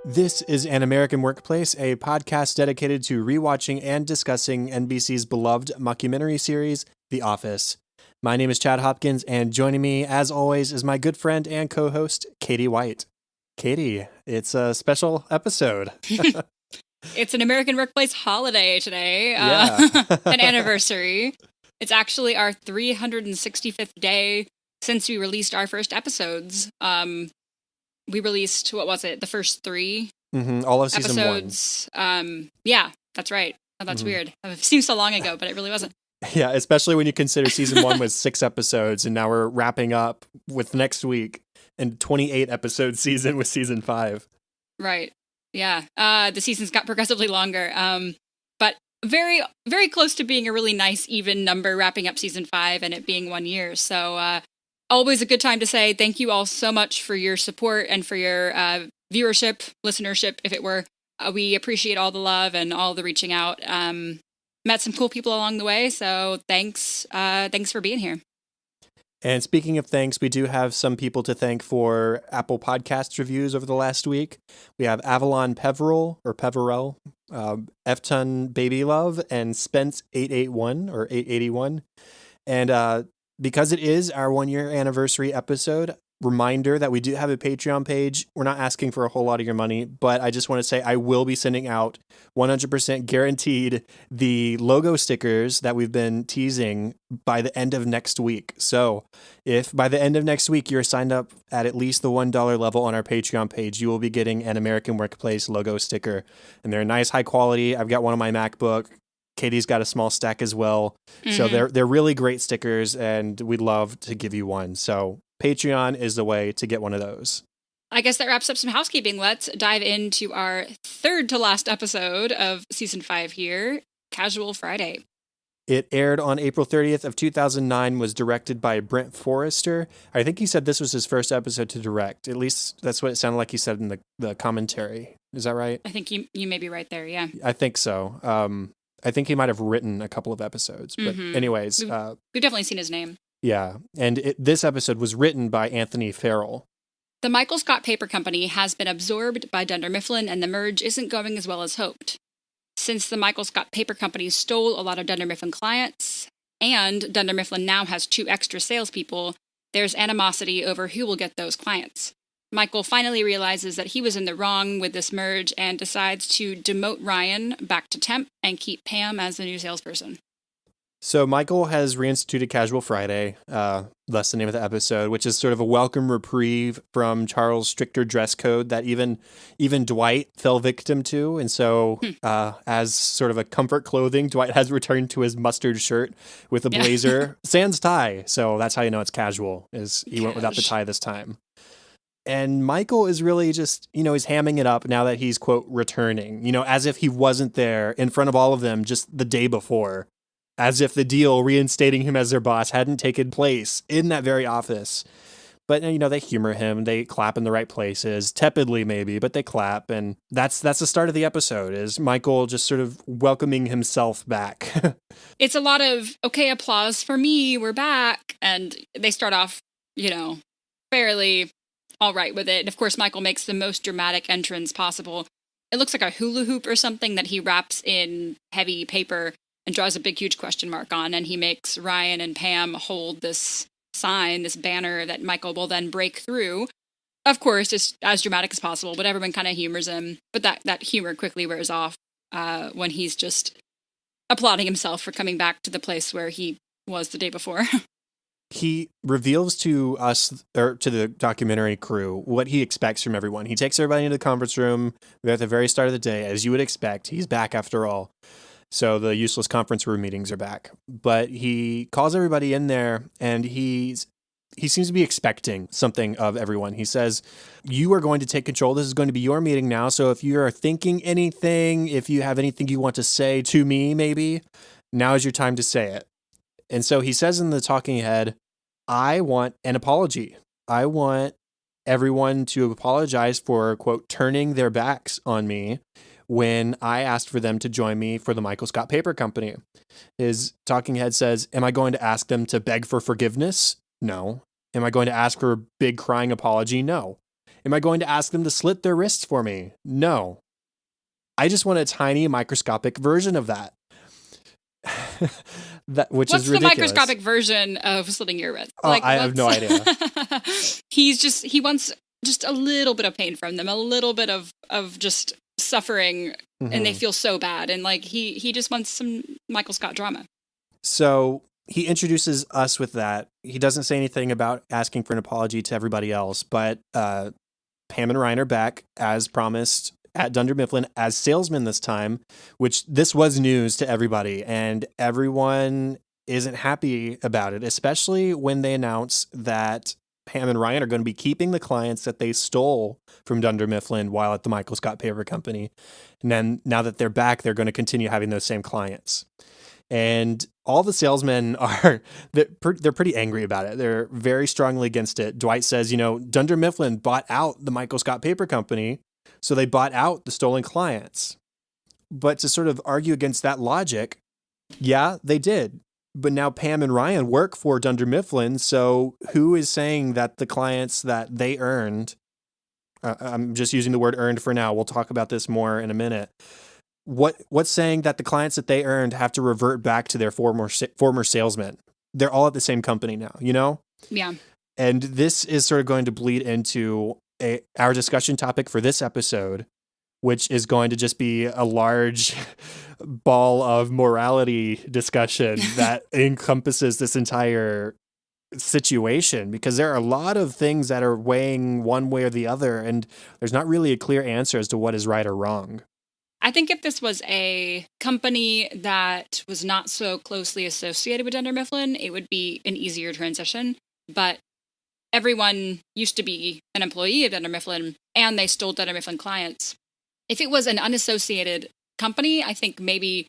This is An American Workplace, a podcast dedicated to rewatching and discussing NBC's beloved mockumentary series, The Office. My name is Chad Hopkins, and joining me, as always, is my good friend and co-host, Katie White. Katie, it's a special episode. It's an American Workplace holiday today, Yeah. an anniversary. It's actually our 365th day since we released our first episodes. We released, what was it, the first three All of season episodes. Yeah, that's right. Oh, that's weird. It seems so long ago, but it really wasn't. Yeah, especially when you consider season 1 was 6 episodes, and now we're wrapping up with next week and 28 episode season with season 5. Right. Yeah. The seasons got progressively longer. But very, very close to being a really nice, even number, wrapping up season 5 and it being 1 year. So always a good time to say thank you all so much for your support and for your viewership, listenership, if it were. We appreciate all the love and all the reaching out. Met some cool people along the way. So thanks. Thanks for being here. And speaking of thanks, we do have some people to thank for Apple Podcasts reviews over the last week. We have Avalon Peverell, Efton Baby Love, and Spence 881 or 881. And because it is our 1 year anniversary episode, reminder that we do have a Patreon page. We're not asking for a whole lot of your money, but I just want to say I will be sending out 100% guaranteed the logo stickers that we've been teasing by the end of next week. So if by the end of next week you're signed up at least the $1 level on our Patreon page, you will be getting an American Workplace logo sticker. And they're nice, high quality. I've got one on my MacBook. Katie's got a small stack as well. So they're really great stickers, and we'd love to give you one. So Patreon is the way to get one of those. I guess that wraps up some housekeeping. Let's dive into our third to last episode of season 5 here, Casual Friday. It aired on April 30th of 2009, was directed by Brent Forrester. I think he said this was his first episode to direct. At least that's what it sounded like he said in the commentary. Is that right? I think you may be right there, yeah. I think so. I think he might have written a couple of episodes. But anyways. We've definitely seen his name. Yeah. And this episode was written by Anthony Farrell. The Michael Scott Paper Company has been absorbed by Dunder Mifflin, and the merge isn't going as well as hoped. Since the Michael Scott Paper Company stole a lot of Dunder Mifflin clients, and Dunder Mifflin now has 2 extra salespeople, there's animosity over who will get those clients. Michael finally realizes that he was in the wrong with this merge and decides to demote Ryan back to temp and keep Pam as the new salesperson. So Michael has reinstituted Casual Friday, that's the name of the episode, which is sort of a welcome reprieve from Charles' stricter dress code that even Dwight fell victim to. And so as sort of a comfort clothing, Dwight has returned to his mustard shirt with a blazer, sans tie. So that's how you know it's casual, is he went without the tie this time. And Michael is really just, he's hamming it up now that he's, quote, returning, as if he wasn't there in front of all of them just the day before, as if the deal reinstating him as their boss hadn't taken place in that very office. But, they humor him. They clap in the right places, tepidly maybe, but they clap. And that's the start of the episode, is Michael just sort of welcoming himself back. It's a lot of, okay, applause for me, we're back. And they start off, fairly all right with it. And of course, Michael makes the most dramatic entrance possible. It looks like a hula hoop or something that he wraps in heavy paper and draws a big, huge question mark on. And he makes Ryan and Pam hold this sign, this banner that Michael will then break through. Of course, it's as dramatic as possible, but everyone kind of humors him. But that humor quickly wears off when he's just applauding himself for coming back to the place where he was the day before. He reveals to us, or to the documentary crew, what he expects from everyone. He takes everybody into the conference room. We're at the very start of the day, as you would expect. He's back after all. So the useless conference room meetings are back. But he calls everybody in there, and he seems to be expecting something of everyone. He says, you are going to take control. This is going to be your meeting now. So if you are thinking anything, if you have anything you want to say to me, maybe, now is your time to say it. And so he says in the talking head, I want an apology. I want everyone to apologize for, quote, turning their backs on me when I asked for them to join me for the Michael Scott Paper Company. His talking head says, am I going to ask them to beg for forgiveness? No. Am I going to ask for a big crying apology? No. Am I going to ask them to slit their wrists for me? No. I just want a tiny microscopic version of that. Which What's is ridiculous. the microscopic version of slitting your wrist? Oh, I have no idea. He wants just a little bit of pain from them, a little bit of just suffering, and they feel so bad. And like he just wants some Michael Scott drama. So he introduces us with that. He doesn't say anything about asking for an apology to everybody else, but Pam and Ryan are back as promised at Dunder Mifflin as salesmen this time, which this was news to everybody, and everyone isn't happy about it, especially when they announce that Pam and Ryan are going to be keeping the clients that they stole from Dunder Mifflin while at the Michael Scott Paper Company. And then now that they're back, they're going to continue having those same clients. And all the salesmen they're pretty angry about it. They're very strongly against it. Dwight says, Dunder Mifflin bought out the Michael Scott Paper Company, so they bought out the stolen clients. But to sort of argue against that logic, yeah, they did. But now Pam and Ryan work for Dunder Mifflin, so who is saying that the clients that they earned, I'm just using the word earned for now, we'll talk about this more in a minute, what's saying that the clients that they earned have to revert back to their former salesmen? They're all at the same company now, Yeah. And this is sort of going to bleed into our discussion topic for this episode, which is going to just be a large ball of morality discussion that encompasses this entire situation, because there are a lot of things that are weighing one way or the other, and there's not really a clear answer as to what is right or wrong. I think if this was a company that was not so closely associated with Dunder Mifflin, it would be an easier transition. But everyone used to be an employee of Dunder Mifflin, and they stole Dunder Mifflin clients. If it was an unassociated company, I think maybe,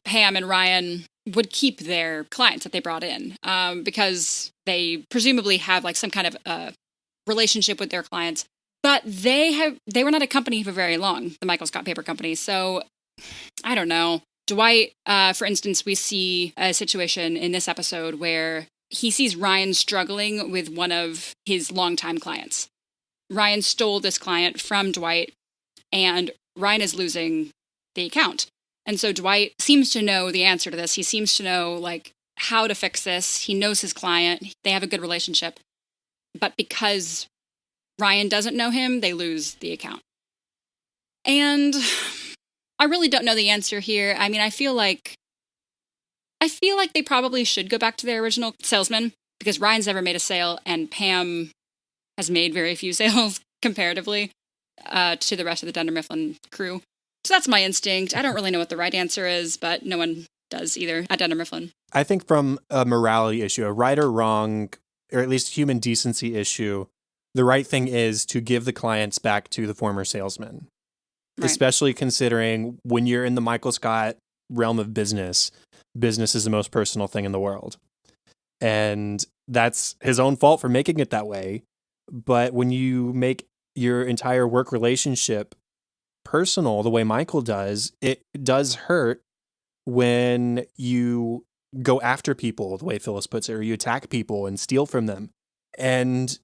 Pam and Ryan would keep their clients that they brought in, because they presumably have like some kind of relationship with their clients. But they were not a company for very long, the Michael Scott Paper Company. So I don't know. Dwight, for instance, we see a situation in this episode where he sees Ryan struggling with one of his longtime clients. Ryan stole this client from Dwight, and Ryan is losing the account. And so Dwight seems to know the answer to this. He seems to know like how to fix this. He knows his client. They have a good relationship. But because Ryan doesn't know him, they lose the account. And I really don't know the answer here. I mean, I feel like they probably should go back to their original salesman, because Ryan's never made a sale and Pam has made very few sales comparatively to the rest of the Dunder Mifflin crew. So that's my instinct. I don't really know what the right answer is, but no one does either at Dunder Mifflin. I think from a morality issue, a right or wrong, or at least human decency issue, the right thing is to give the clients back to the former salesman, right. Especially considering when you're in the Michael Scott realm of business is the most personal thing in the world. And that's his own fault for making it that way. But when you make your entire work relationship personal the way Michael does, it does hurt when you go after people, the way Phyllis puts it, or you attack people and steal from them. And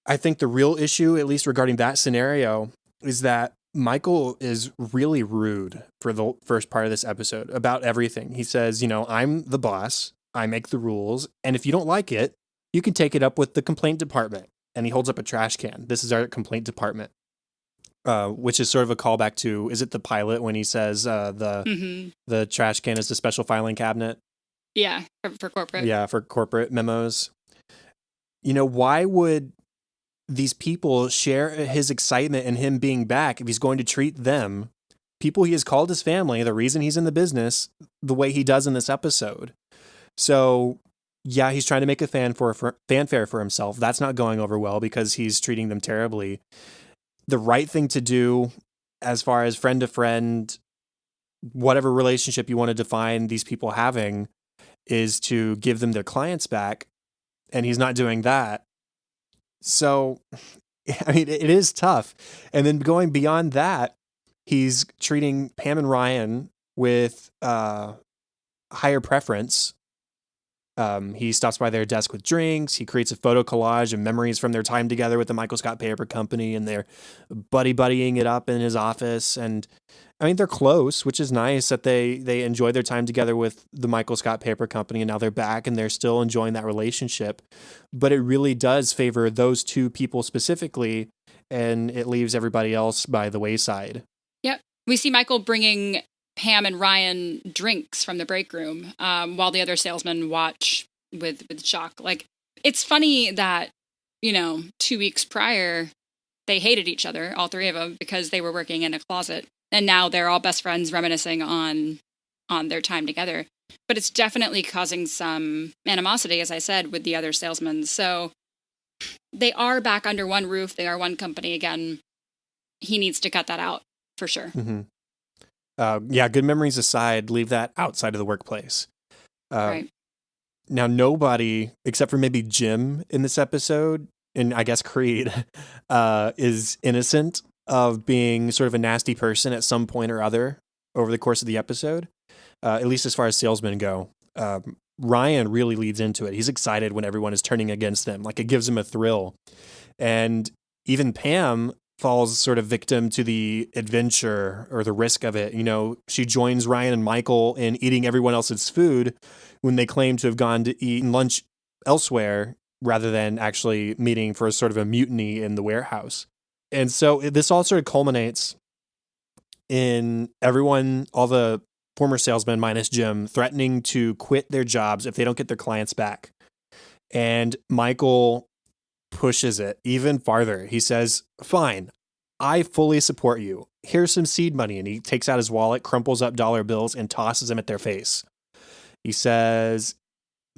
I think the real issue, at least regarding that scenario, is that Michael is really rude for the first part of this episode about everything. He says, I'm the boss, I make the rules, and if you don't like it, you can take it up with the complaint department. And he holds up a trash can. This is our complaint department, which is sort of a callback to, is it the pilot when he says the trash can is the special filing cabinet? Yeah, for corporate. Yeah, for corporate memos. Why would these people share his excitement and him being back if he's going to treat them, people he has called his family, the reason he's in the business, the way he does in this episode? So yeah, he's trying to make a fanfare for himself. That's not going over well because he's treating them terribly. The right thing to do, as far as friend to friend, whatever relationship you want to define these people having, is to give them their clients back. And he's not doing that. So, I mean, it is tough. And then going beyond that, he's treating Pam and Ryan with higher preference He stops by their desk with drinks. He creates a photo collage of memories from their time together with the Michael Scott Paper Company, and they're buddying it up in his office. And I mean, they're close, which is nice that they enjoy their time together with the Michael Scott Paper Company, and now they're back and they're still enjoying that relationship. But it really does favor those two people specifically, and it leaves everybody else by the wayside. Yep. We see Michael bringing Pam and Ryan drinks from the break room while the other salesmen watch with shock. Like, it's funny that, 2 weeks prior, they hated each other, all three of them, because they were working in a closet. And now they're all best friends reminiscing on their time together. But it's definitely causing some animosity, as I said, with the other salesmen. So they are back under one roof. They are one company again. He needs to cut that out for sure. Mm-hmm. Yeah, good memories aside, leave that outside of the workplace. Right. Now, nobody, except for maybe Jim in this episode, and I guess Creed, is innocent of being sort of a nasty person at some point or other over the course of the episode, at least as far as salesmen go. Ryan really leads into it. He's excited when everyone is turning against them. Like, it gives him a thrill. And even Pam falls sort of victim to the adventure or the risk of it. She joins Ryan and Michael in eating everyone else's food when they claim to have gone to eat lunch elsewhere rather than actually meeting for a sort of a mutiny in the warehouse. And so this all sort of culminates in everyone, all the former salesmen minus Jim, threatening to quit their jobs if they don't get their clients back. And Michael pushes it even farther. He says, "Fine, I fully support you. Here's some seed money." And he takes out his wallet, crumples up dollar bills, and tosses them at their face. He says,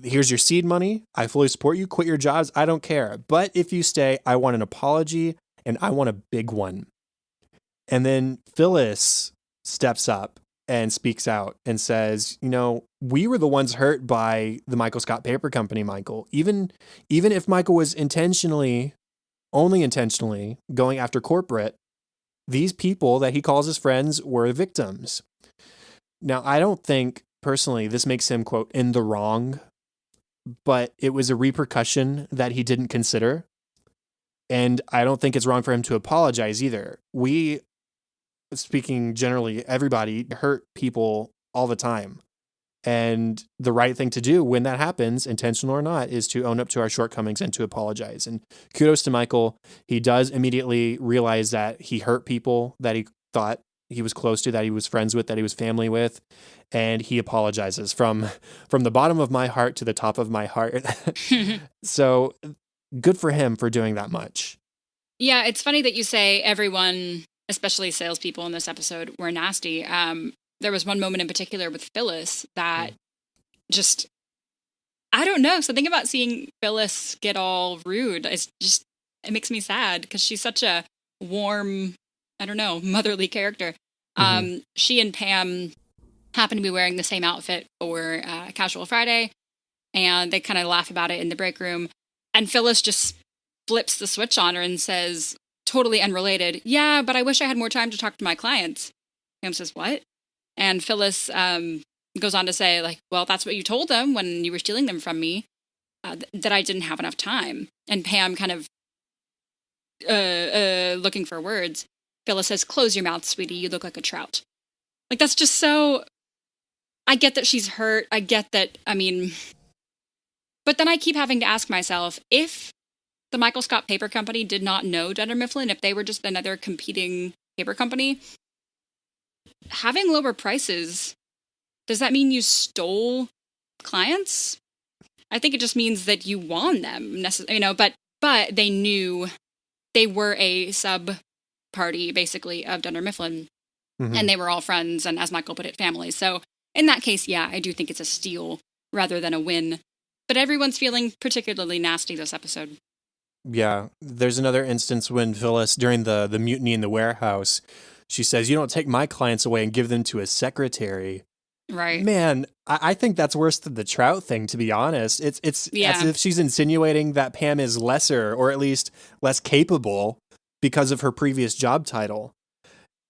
"Here's your seed money. I fully support you. Quit your jobs. I don't care. But if you stay, I want an apology, and I want a big one." And then Phyllis steps up and speaks out and says, "We were the ones hurt by the Michael Scott Paper Company, Michael. Even if Michael was only intentionally going after corporate, these people that he calls his friends were victims." Now, I don't think personally this makes him, quote, in the wrong, but it was a repercussion that he didn't consider. And I don't think it's wrong for him to apologize either. We, speaking generally, everybody hurt people all the time. And the right thing to do when that happens, intentional or not, is to own up to our shortcomings and to apologize. And kudos to Michael. He does immediately realize that he hurt people that he thought he was close to, that he was friends with, that he was family with. And he apologizes from the bottom of my heart to the top of my heart. So good for him for doing that much. Yeah, it's funny that you say everyone, especially salespeople in this episode, were nasty. There was one moment in particular with Phyllis that just, I don't know, something about seeing Phyllis get all rude, it makes me sad because she's such a warm, I don't know, motherly character. She and Pam happen to be wearing the same outfit for Casual Friday, and they kind of laugh about it in the break room. And Phyllis just flips the switch on her and says, totally unrelated, "Yeah, but I wish I had more time to talk to my clients." Pam says, "What?" And Phyllis goes on to say, like, "Well, that's what you told them when you were stealing them from me, that I didn't have enough time." And Pam kind of looking for words. Phyllis says, "Close your mouth, sweetie. You look like a trout." Like, that's just so... I get that she's hurt. I get that, but then I keep having to ask myself, if the Michael Scott Paper Company did not know Dunder Mifflin, if they were just another competing paper company, having lower prices, does that mean you stole clients? I think it just means that you won them, but they knew they were a sub party, basically, of Dunder Mifflin, and they were all friends, and as Michael put it, family. So in that case, yeah, I do think it's a steal rather than a win. But everyone's feeling particularly nasty this episode. Yeah, there's another instance when Phyllis, during the mutiny in the warehouse, she says, "You don't take my clients away and give them to a secretary." Right. Man, I think that's worse than the trout thing, to be honest. It's as if she's insinuating that Pam is lesser, or at least less capable, because of her previous job title.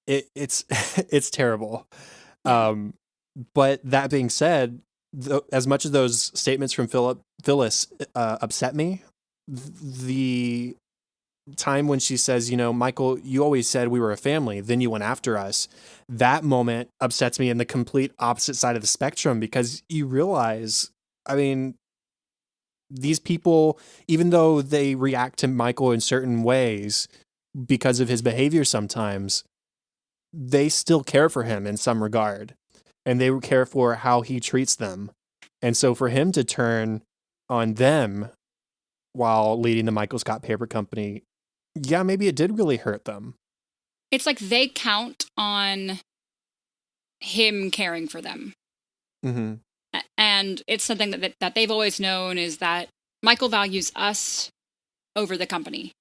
It's it's terrible. But that being said, as much as those statements from Phyllis upset me, the time when she says, Michael, you always said we were a family, then you went after us. That moment upsets me in the complete opposite side of the spectrum, because you realize, I mean, these people, even though they react to Michael in certain ways because of his behavior sometimes, they still care for him in some regard, and they care for how he treats them. And so for him to turn on them while leading the Michael Scott Paper Company, yeah, maybe it did really hurt them. It's like they count on him caring for them. Mm-hmm. And it's something that they've always known, is that Michael values us over the company,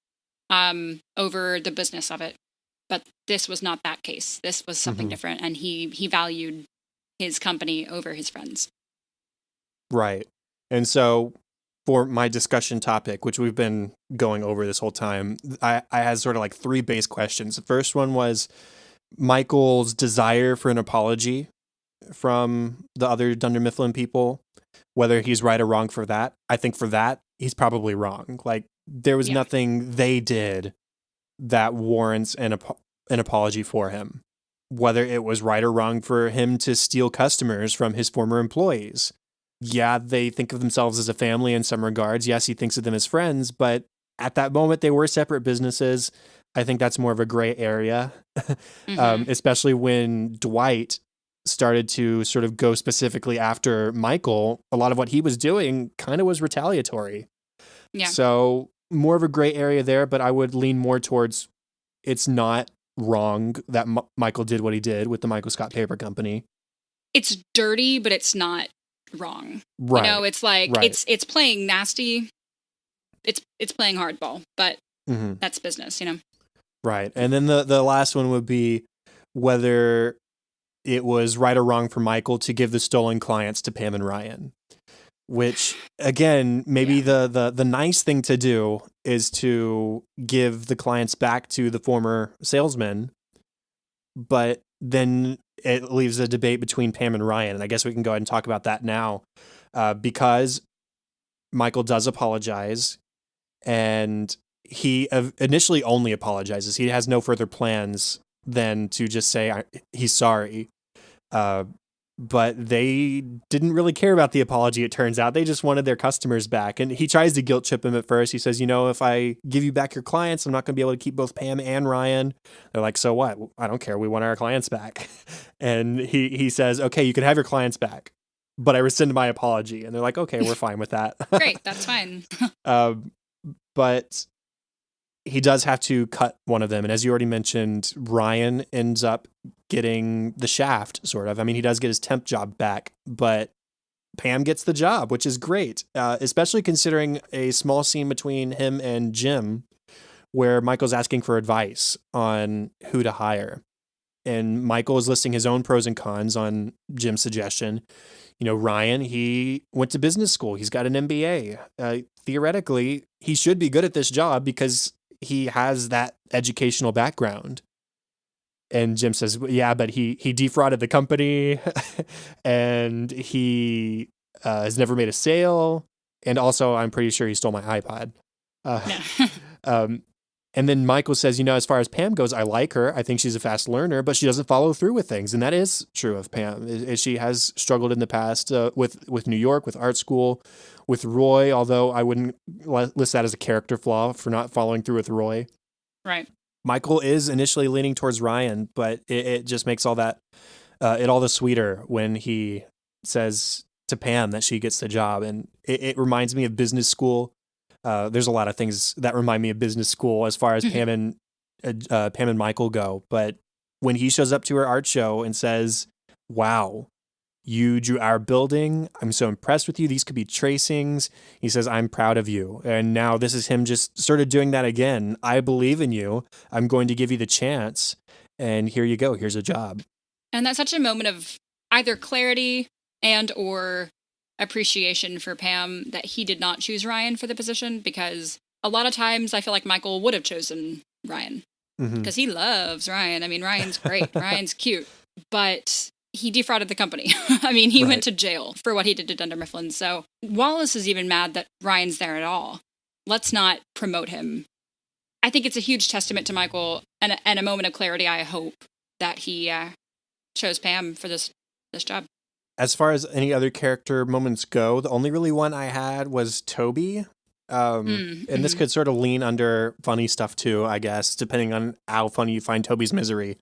over the business of it. But this was not that case. This was something different, and he valued his company over his friends. Right. And so for my discussion topic, which we've been going over this whole time, I had sort of like three base questions. The first one was Michael's desire for an apology from the other Dunder Mifflin people, whether he's right or wrong for that. I think for that, he's probably wrong. Like, there was nothing they did that warrants an apology for him, whether it was right or wrong for him to steal customers from his former employees. Yeah, they think of themselves as a family in some regards. Yes, he thinks of them as friends, but at that moment, they were separate businesses. I think that's more of a gray area, especially when Dwight started to sort of go specifically after Michael. A lot of what he was doing kind of was retaliatory. Yeah. So more of a gray area there, but I would lean more towards it's not wrong that Michael did what he did with the Michael Scott Paper Company. It's dirty, but it's not wrong. Right. It's like it's playing nasty. It's playing hardball, but that's business, Right. And then the last one would be whether it was right or wrong for Michael to give the stolen clients to Pam and Ryan. Which, again, maybe the nice thing to do is to give the clients back to the former salesman, but then it leaves a debate between Pam and Ryan, and I guess we can go ahead and talk about that now, because Michael does apologize, and he initially only apologizes. He has no further plans than to just say he's sorry. But they didn't really care about the apology, it turns out. They just wanted their customers back. And he tries to guilt trip him at first. He says, if I give you back your clients, I'm not going to be able to keep both Pam and Ryan. They're like, so what? I don't care. We want our clients back. And he says, okay, you can have your clients back, but I rescind my apology. And they're like, okay, we're fine with that. Great, that's fine. But he does have to cut one of them. And as you already mentioned, Ryan ends up getting the shaft, sort of. I mean, he does get his temp job back, but Pam gets the job, which is great, especially considering a small scene between him and Jim where Michael's asking for advice on who to hire. And Michael is listing his own pros and cons on Jim's suggestion. Ryan, he went to business school. He's got an MBA. Theoretically, he should be good at this job because he has that educational background. And Jim says, yeah, but he defrauded the company and he has never made a sale. And also, I'm pretty sure he stole my iPod. And then Michael says, as far as Pam goes, I like her. I think she's a fast learner, but she doesn't follow through with things. And that is true of Pam. She has struggled in the past with New York, with art school, with Roy, although I wouldn't list that as a character flaw for not following through with Roy. Right. Michael is initially leaning towards Ryan, but it just makes all that, it all the sweeter when he says to Pam that she gets the job. And it reminds me of business school. There's a lot of things that remind me of business school as far as Pam and Michael go. But when he shows up to her art show and says, wow, you drew our building. I'm so impressed with you. These could be tracings. He says, I'm proud of you. And now this is him just sort of doing that again. I believe in you. I'm going to give you the chance. And here you go. Here's a job. And that's such a moment of either clarity and or appreciation for Pam that he did not choose Ryan for the position, because a lot of times I feel like Michael would have chosen Ryan because he loves Ryan. I mean, Ryan's great. Ryan's cute. But he defrauded the company. I mean, he Right. went to jail for what he did to Dunder Mifflin. So Wallace is even mad that Ryan's there at all. Let's not promote him. I think it's a huge testament to Michael and a moment of clarity, I hope, that he chose Pam for this job. As far as any other character moments go, the only really one I had was Toby. And this could sort of lean under funny stuff too, I guess, depending on how funny you find Toby's misery.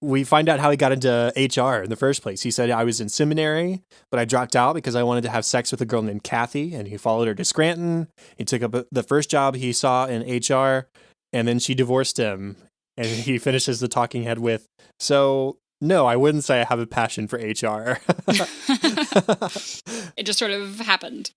We find out how he got into HR in the first place. He said, I was in seminary, but I dropped out because I wanted to have sex with a girl named Kathy, and he followed her to Scranton. He took up the first job he saw in HR, and then she divorced him. And he finishes the talking head with, so no, I wouldn't say I have a passion for HR. It just sort of happened.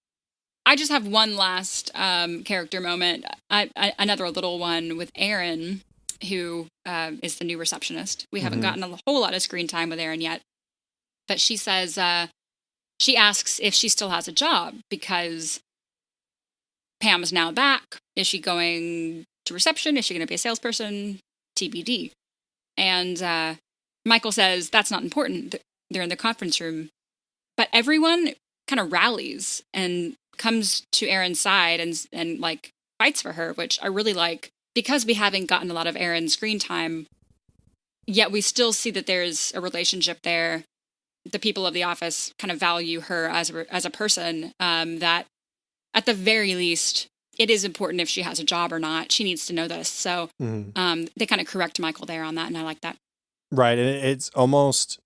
I just have one last character moment. Another little one with Erin, who is the new receptionist. We haven't gotten a whole lot of screen time with Erin yet. But she says, she asks if she still has a job because Pam is now back. Is she going to reception? Is she going to be a salesperson? TBD. And Michael says, that's not important. They're in the conference room. But everyone kind of rallies and comes to Erin's side and like fights for her, which I really like, because we haven't gotten a lot of Erin's screen time, yet we still see that there's a relationship there. The people of the office kind of value her as a person, that at the very least, it is important if she has a job or not. She needs to know this. So they kind of correct Michael there on that, and I like that. Right, and it's almost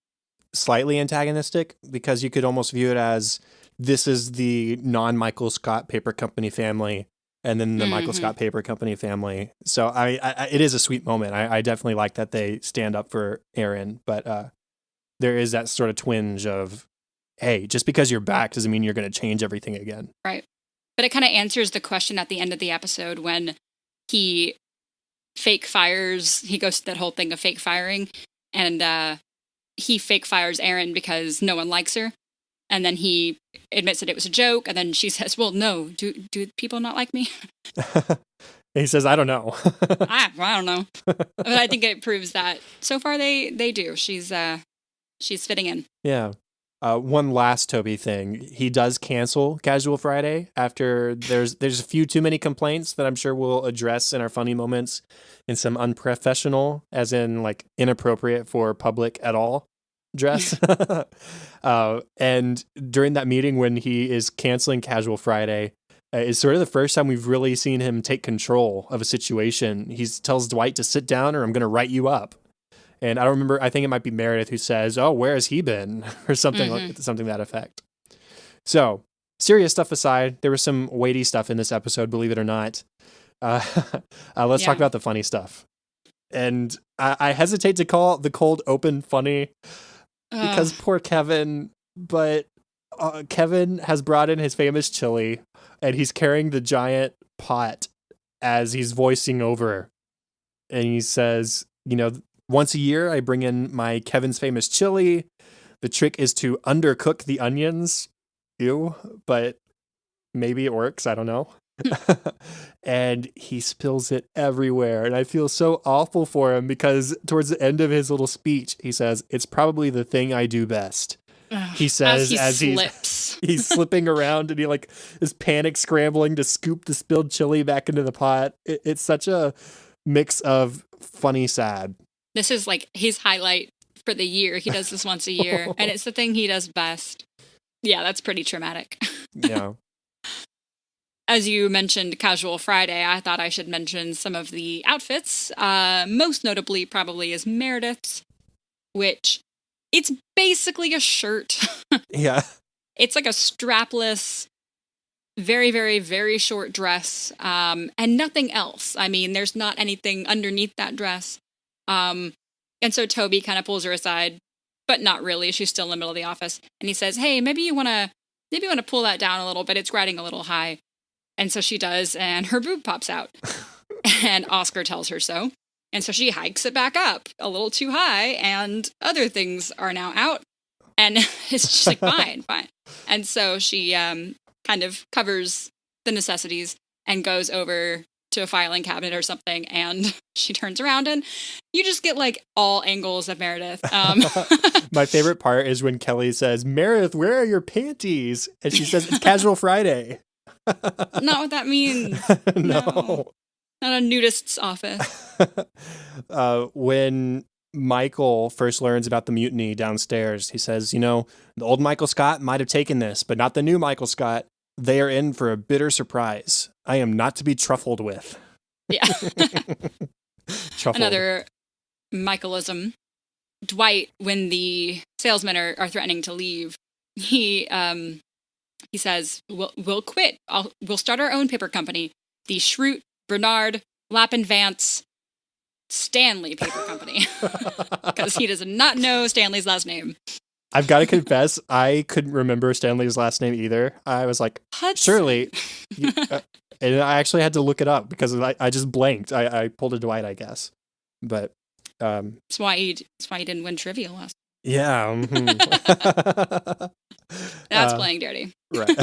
slightly antagonistic because you could almost view it as this is the non-Michael Scott Paper Company family, and then the Michael Scott Paper Company family. So I it is a sweet moment. I definitely like that they stand up for Erin, but there is that sort of twinge of, hey, just because you're back doesn't mean you're going to change everything again. Right. But it kind of answers the question at the end of the episode when he fake fires. He goes to that whole thing of fake firing, and he fake fires Erin because no one likes her. And then he admits that it was a joke. And then she says, well, no, do people not like me? He says, I don't know. I don't know. But I think it proves that so far they do. She's fitting in. Yeah. One last Toby thing. He does cancel Casual Friday after there's a few too many complaints that I'm sure we'll address in our funny moments, and some unprofessional, as in like inappropriate for public at all dress. And during that meeting when he is canceling Casual Friday, is sort of the first time we've really seen him take control of a situation. He tells Dwight to sit down or I'm going to write you up. And I don't remember, I think it might be Meredith who says, oh, where has he been? Or something like something to that effect. So, serious stuff aside, there was some weighty stuff in this episode, believe it or not. Let's talk about the funny stuff. And I hesitate to call the cold open funny because poor Kevin, but Kevin has brought in his famous chili and he's carrying the giant pot as he's voicing over. And he says, once a year, I bring in my Kevin's famous chili. The trick is to undercook the onions. Ew, but maybe it works. I don't know. And he spills it everywhere. And I feel so awful for him because towards the end of his little speech, he says, it's probably the thing I do best. He says as he's slipping around and he like is panic scrambling to scoop the spilled chili back into the pot. It's such a mix of funny, sad. This is like his highlight for the year. He does this once a year, and it's the thing he does best. Yeah, that's pretty traumatic. Yeah. As you mentioned Casual Friday, I thought I should mention some of the outfits. Most notably probably is Meredith's, which it's basically a shirt. Yeah. It's like a strapless, very, very, very short dress, and nothing else. I mean, there's not anything underneath that dress. And so Toby kind of pulls her aside, but not really. She's still in the middle of the office. And he says, hey, maybe you want to pull that down a little bit. It's riding a little high. And so she does, and her boob pops out. And Oscar tells her so. And so she hikes it back up a little too high, and other things are now out. And it's just like, fine. And so she kind of covers the necessities and goes over to a filing cabinet or something, and she turns around and you just get like all angles of Meredith. My favorite part is when Kelly says, "Meredith, where are your panties?" And she says, "It's Casual Friday." Not what that means. No. Not a nudist's office. When Michael first learns about the mutiny downstairs, he says, the old Michael Scott might have taken this, but not the new Michael Scott. They are in for a bitter surprise. I am not to be truffled with. Yeah. Truffled. Another Michaelism. Dwight, when the salesmen are threatening to leave, he says, we'll quit. We'll start our own paper company. The Schrute, Bernard, Lappin Vance, Stanley Paper Company. Because he does not know Stanley's last name. I've got to confess, I couldn't remember Stanley's last name either. I was like, Hudson. Surely. And I actually had to look it up because I just blanked. I pulled a Dwight, I guess. But that's why he didn't win trivia last. Yeah. Mm-hmm. That's playing dirty. Right.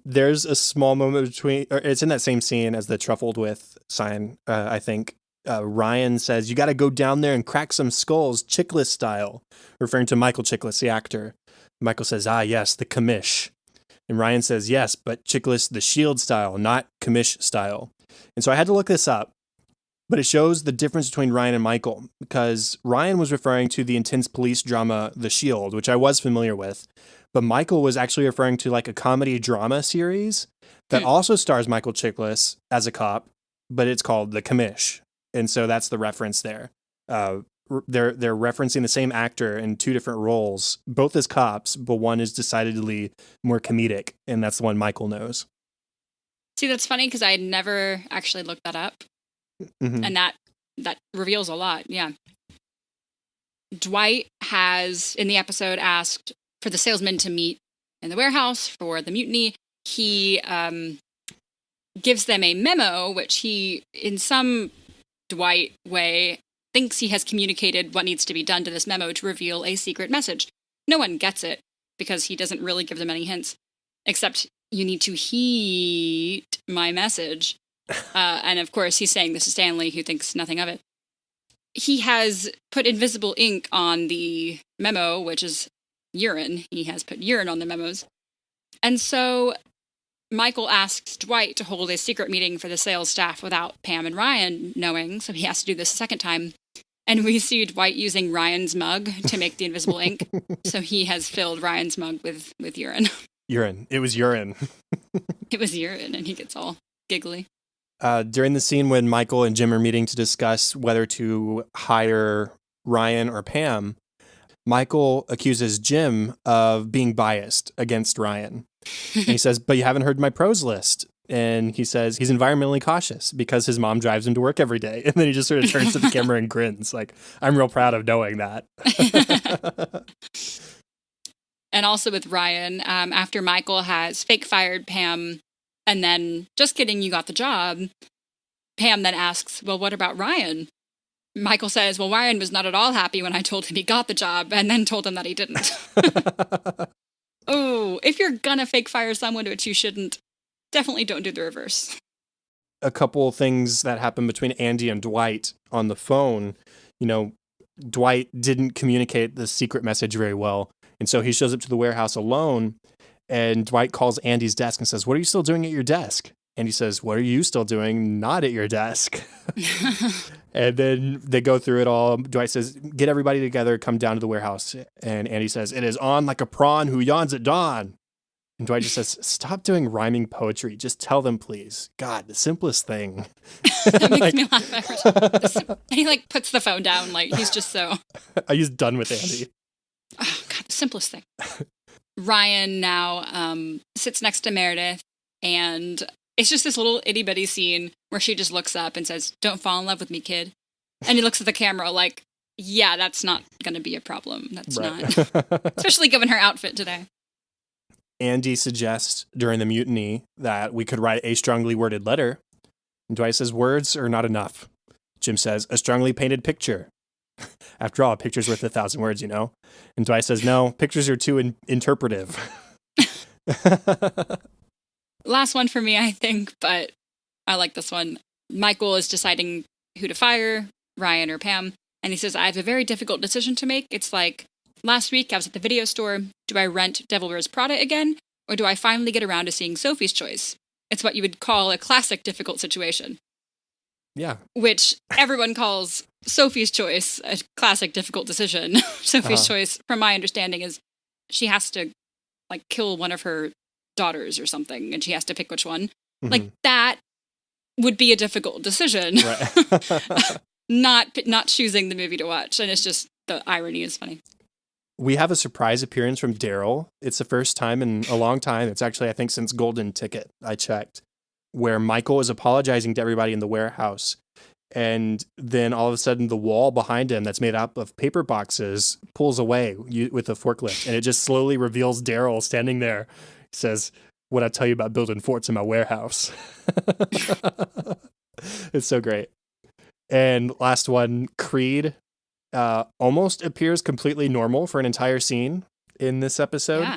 There's a small moment between, or it's in that same scene as the truffled with sign, I think. Ryan says, "You got to go down there and crack some skulls, Chiklis style," referring to Michael Chiklis, the actor. Michael says, "Ah, yes, the commish." And Ryan says, "Yes, but Chiklis the Shield style, not commish style." And so I had to look this up, but it shows the difference between Ryan and Michael, because Ryan was referring to the intense police drama The Shield, which I was familiar with, but Michael was actually referring to like a comedy drama series that also stars Michael Chiklis as a cop, but it's called The Commish. And so that's the reference there. They're referencing the same actor in two different roles, both as cops, but one is decidedly more comedic, and that's the one Michael knows. See, that's funny because I had never actually looked that up. Mm-hmm. And that reveals a lot, yeah. Dwight has, in the episode, asked for the salesman to meet in the warehouse for the mutiny. He gives them a memo, which he, in some Dwight way, thinks he has communicated what needs to be done to this memo to reveal a secret message. No one gets it, because he doesn't really give them any hints, except you need to heed my message. And of course, he's saying this to Stanley, who thinks nothing of it. He has put invisible ink on the memo, which is urine. He has put urine on the memos. And so Michael asks Dwight to hold a secret meeting for the sales staff without Pam and Ryan knowing, so he has to do this a second time. And we see Dwight using Ryan's mug to make the invisible ink. So he has filled Ryan's mug with urine. Urine. It was urine. It was urine, and he gets all giggly. During the scene when Michael and Jim are meeting to discuss whether to hire Ryan or Pam, Michael accuses Jim of being biased against Ryan. And he says, "But you haven't heard my pros list." And he says he's environmentally cautious because his mom drives him to work every day. And then he just sort of turns to the camera and grins like, "I'm real proud of knowing that." And also with Ryan, after Michael has fake fired Pam and then, "Just kidding, you got the job," Pam then asks, "Well, what about Ryan?" Michael says, "Well, Ryan was not at all happy when I told him he got the job," and then told him that he didn't. Oh, if you're gonna fake fire someone, which you shouldn't, definitely don't do the reverse. A couple things that happened between Andy and Dwight on the phone. Dwight didn't communicate the secret message very well. And so he shows up to the warehouse alone, and Dwight calls Andy's desk and says, "What are you still doing at your desk?" Andy says, "What are you still doing not at your desk?" And then they go through it all. Dwight says, "Get everybody together, come down to the warehouse." And Andy says, "It is on like a prawn who yawns at dawn." And Dwight just says, "Stop doing rhyming poetry. Just tell them, please. God, the simplest thing." That makes me laugh every time. And he puts the phone down, he's just so... He's done with Andy. Oh, God, the simplest thing. Ryan now sits next to Meredith, and it's just this little itty-bitty scene where she just looks up and says, "Don't fall in love with me, kid." And he looks at the camera like, yeah, that's not going to be a problem. That's right. Not. Especially given her outfit today. Andy suggests during the mutiny that we could write a strongly worded letter. And Dwight says, "Words are not enough." Jim says, "A strongly painted picture." After all, a picture's worth 1,000 words, And Dwight says, "No, pictures are too interpretive." Last one for me, I think, but I like this one. Michael is deciding who to fire, Ryan or Pam. And he says, I have a very difficult decision to make. It's like, last week I was at the video store. Do I rent Devil Wears Prada again? Or do I finally get around to seeing Sophie's Choice? It's what you would call a classic difficult situation. Yeah. Which everyone calls Sophie's Choice a classic difficult decision. Sophie's Choice, from my understanding, is she has to like kill one of her daughters or something, and she has to pick which one. Mm-hmm. Like that would be a difficult decision. Right. not choosing the movie to watch, and it's just the irony is funny. We have a surprise appearance from Daryl. It's the first time in a long time. It's actually, I think, since Golden Ticket, I checked, where Michael is apologizing to everybody in the warehouse. And then all of a sudden, the wall behind him that's made up of paper boxes pulls away with a forklift. And it just slowly reveals Daryl standing there. He says, "What I tell you about building forts in my warehouse." It's so great. And last one, Creed almost appears completely normal for an entire scene in this episode.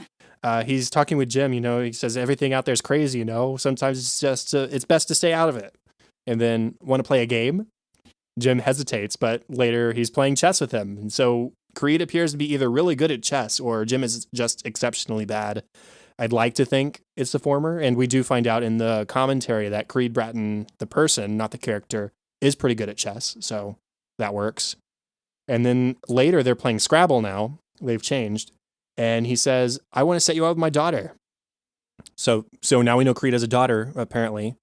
Yeah. He's talking with Jim, he says everything out there is crazy, sometimes it's just, it's best to stay out of it. And then want to play a game? Jim hesitates, but later he's playing chess with him. And so Creed appears to be either really good at chess or Jim is just exceptionally bad. I'd like to think it's the former. And we do find out in the commentary that Creed Bratton, the person, not the character, is pretty good at chess. So that works. And then later they're playing Scrabble now. They've changed. And he says, I want to set you up with my daughter. So now we know Creed has a daughter, apparently.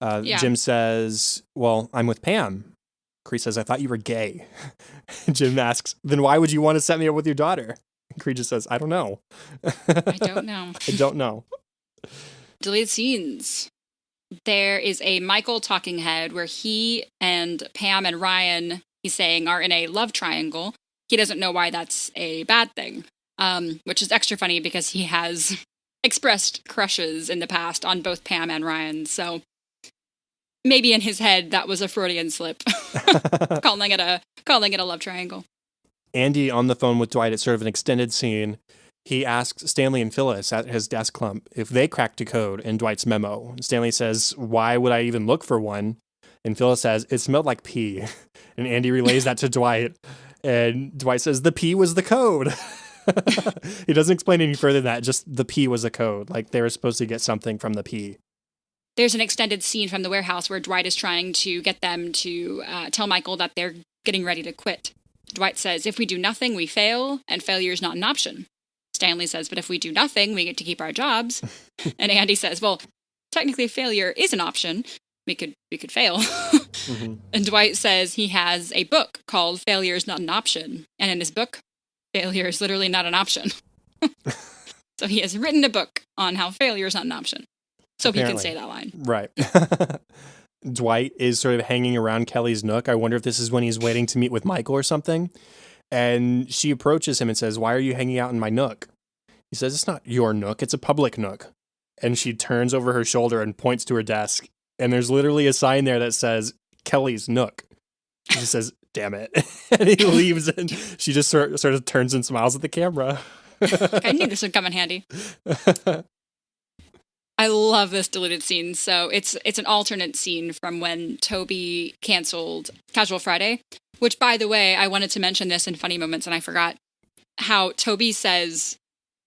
Yeah. Jim says, well, I'm with Pam. Creed says, I thought you were gay. Jim asks, then why would you want to set me up with your daughter? Creed just says, I don't know. I don't know. I don't know. Deleted scenes. There is a Michael talking head where he and Pam and Ryan, he's saying, are in a love triangle. He doesn't know why that's a bad thing, which is extra funny because he has expressed crushes in the past on both Pam and Ryan. So maybe in his head that was a Freudian slip, calling it a love triangle. Andy on the phone with Dwight, it's sort of an extended scene. He asks Stanley and Phyllis at his desk clump if they cracked a code in Dwight's memo. Stanley says, why would I even look for one? And Phyllis says, it smelled like pee. And Andy relays that to Dwight. And Dwight says, the pee was the code. He doesn't explain any further than that. Just the pee was a code. Like they were supposed to get something from the pee. There's an extended scene from the warehouse where Dwight is trying to get them to tell Michael that they're getting ready to quit. Dwight says, if we do nothing, we fail, and failure is not an option. Stanley says, but if we do nothing, we get to keep our jobs. And Andy says, well, technically failure is an option. We could fail. Mm-hmm. And Dwight says he has a book called Failure is Not an Option. And in his book, failure is literally not an option. So he has written a book on how failure is not an option. So apparently. He can say that line. Right. Dwight is sort of hanging around Kelly's nook. I wonder if this is when he's waiting to meet with Michael or something. And she approaches him and says, why are you hanging out in my nook? He says, it's not your nook, it's a public nook. And she turns over her shoulder and points to her desk. And there's literally a sign there that says, Kelly's nook. She says, damn it. And he leaves and she just sort of turns and smiles at the camera. I knew this would come in handy. I love this deleted scene. So it's an alternate scene from when Toby canceled Casual Friday, which, by the way, I wanted to mention this in Funny Moments and I forgot how Toby says,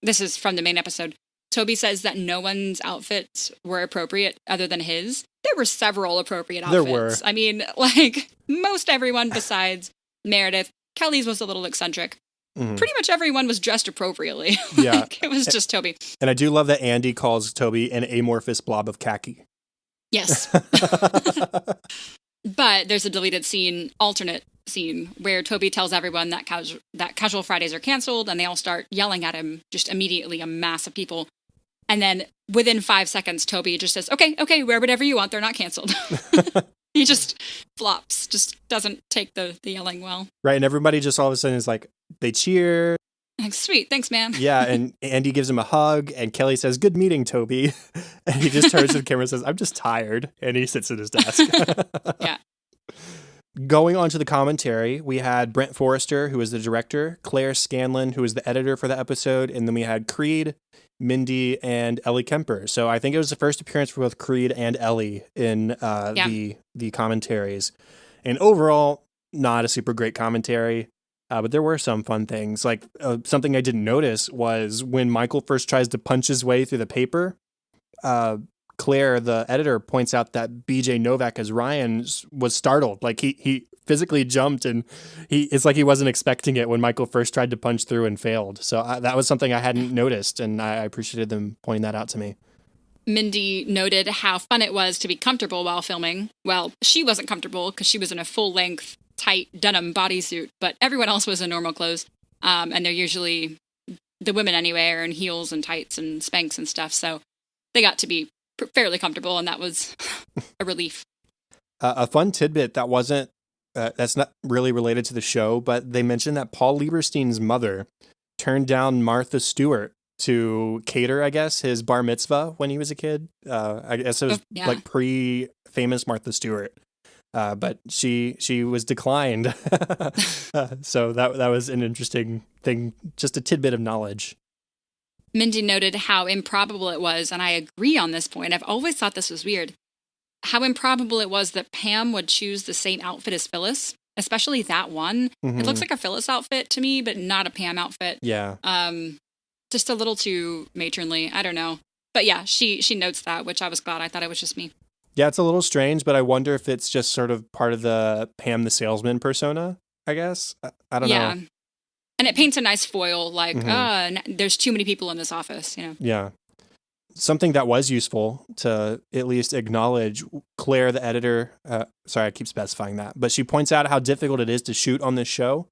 this is from the main episode, Toby says that no one's outfits were appropriate other than his. There were several appropriate outfits. There were. I mean, like most everyone besides Meredith. Kelly's was a little eccentric. Mm-hmm. Pretty much everyone was dressed appropriately. Yeah. It was just Toby. And I do love that Andy calls Toby an amorphous blob of khaki. Yes. But there's a deleted scene, alternate scene, where Toby tells everyone that Casual Fridays are canceled, and they all start yelling at him, just immediately, a mass of people. And then within 5 seconds, Toby just says, okay, wear whatever you want, they're not canceled. He just flops, just doesn't take the yelling well. Right, and everybody just all of a sudden is like, they cheer. Like, sweet, thanks, man. Yeah, and Andy gives him a hug, and Kelly says, good meeting, Toby. And he just turns to the camera and says, I'm just tired. And he sits at his desk. Yeah. Going on to the commentary, we had Brent Forrester, who is the director, Claire Scanlon, who is the editor for the episode, and then we had Creed, Mindy and Ellie Kemper. So I think it was the first appearance for both Creed and Ellie in the commentaries. And overall, not a super great commentary, but there were some fun things. Like something I didn't notice was when Michael first tries to punch his way through the paper, Claire, the editor, points out that BJ Novak as Ryan was startled. Like he physically jumped, and it's like he wasn't expecting it when Michael first tried to punch through and failed. So that was something I hadn't noticed, and I appreciated them pointing that out to me. Mindy noted how fun it was to be comfortable while filming. Well, she wasn't comfortable because she was in a full-length, tight denim bodysuit, but everyone else was in normal clothes. And they're usually, the women anyway, are in heels and tights and Spanx and stuff, so they got to be fairly comfortable, and that was a relief. A fun tidbit that wasn't, that's not really related to the show, but they mentioned that Paul Lieberstein's mother turned down Martha Stewart to cater, I guess, his bar mitzvah when he was a kid. I guess it was like pre-famous Martha Stewart. But she was declined. So that was an interesting thing, just a tidbit of knowledge. Mindy noted how improbable it was, and I agree on this point. I've always thought this was weird. How improbable it was that Pam would choose the same outfit as Phyllis, especially that one. Mm-hmm. It looks like a Phyllis outfit to me, but not a Pam outfit. Yeah. Just a little too matronly. I don't know. But yeah, she notes that, which I was glad. I thought it was just me. Yeah, it's a little strange, but I wonder if it's just sort of part of the Pam the salesman persona, I guess. I don't know. Yeah. And it paints a nice foil, like, there's too many people in this office, you know? Yeah. Something that was useful to at least acknowledge, Claire, the editor, sorry, I keep specifying that, but she points out how difficult it is to shoot on this show.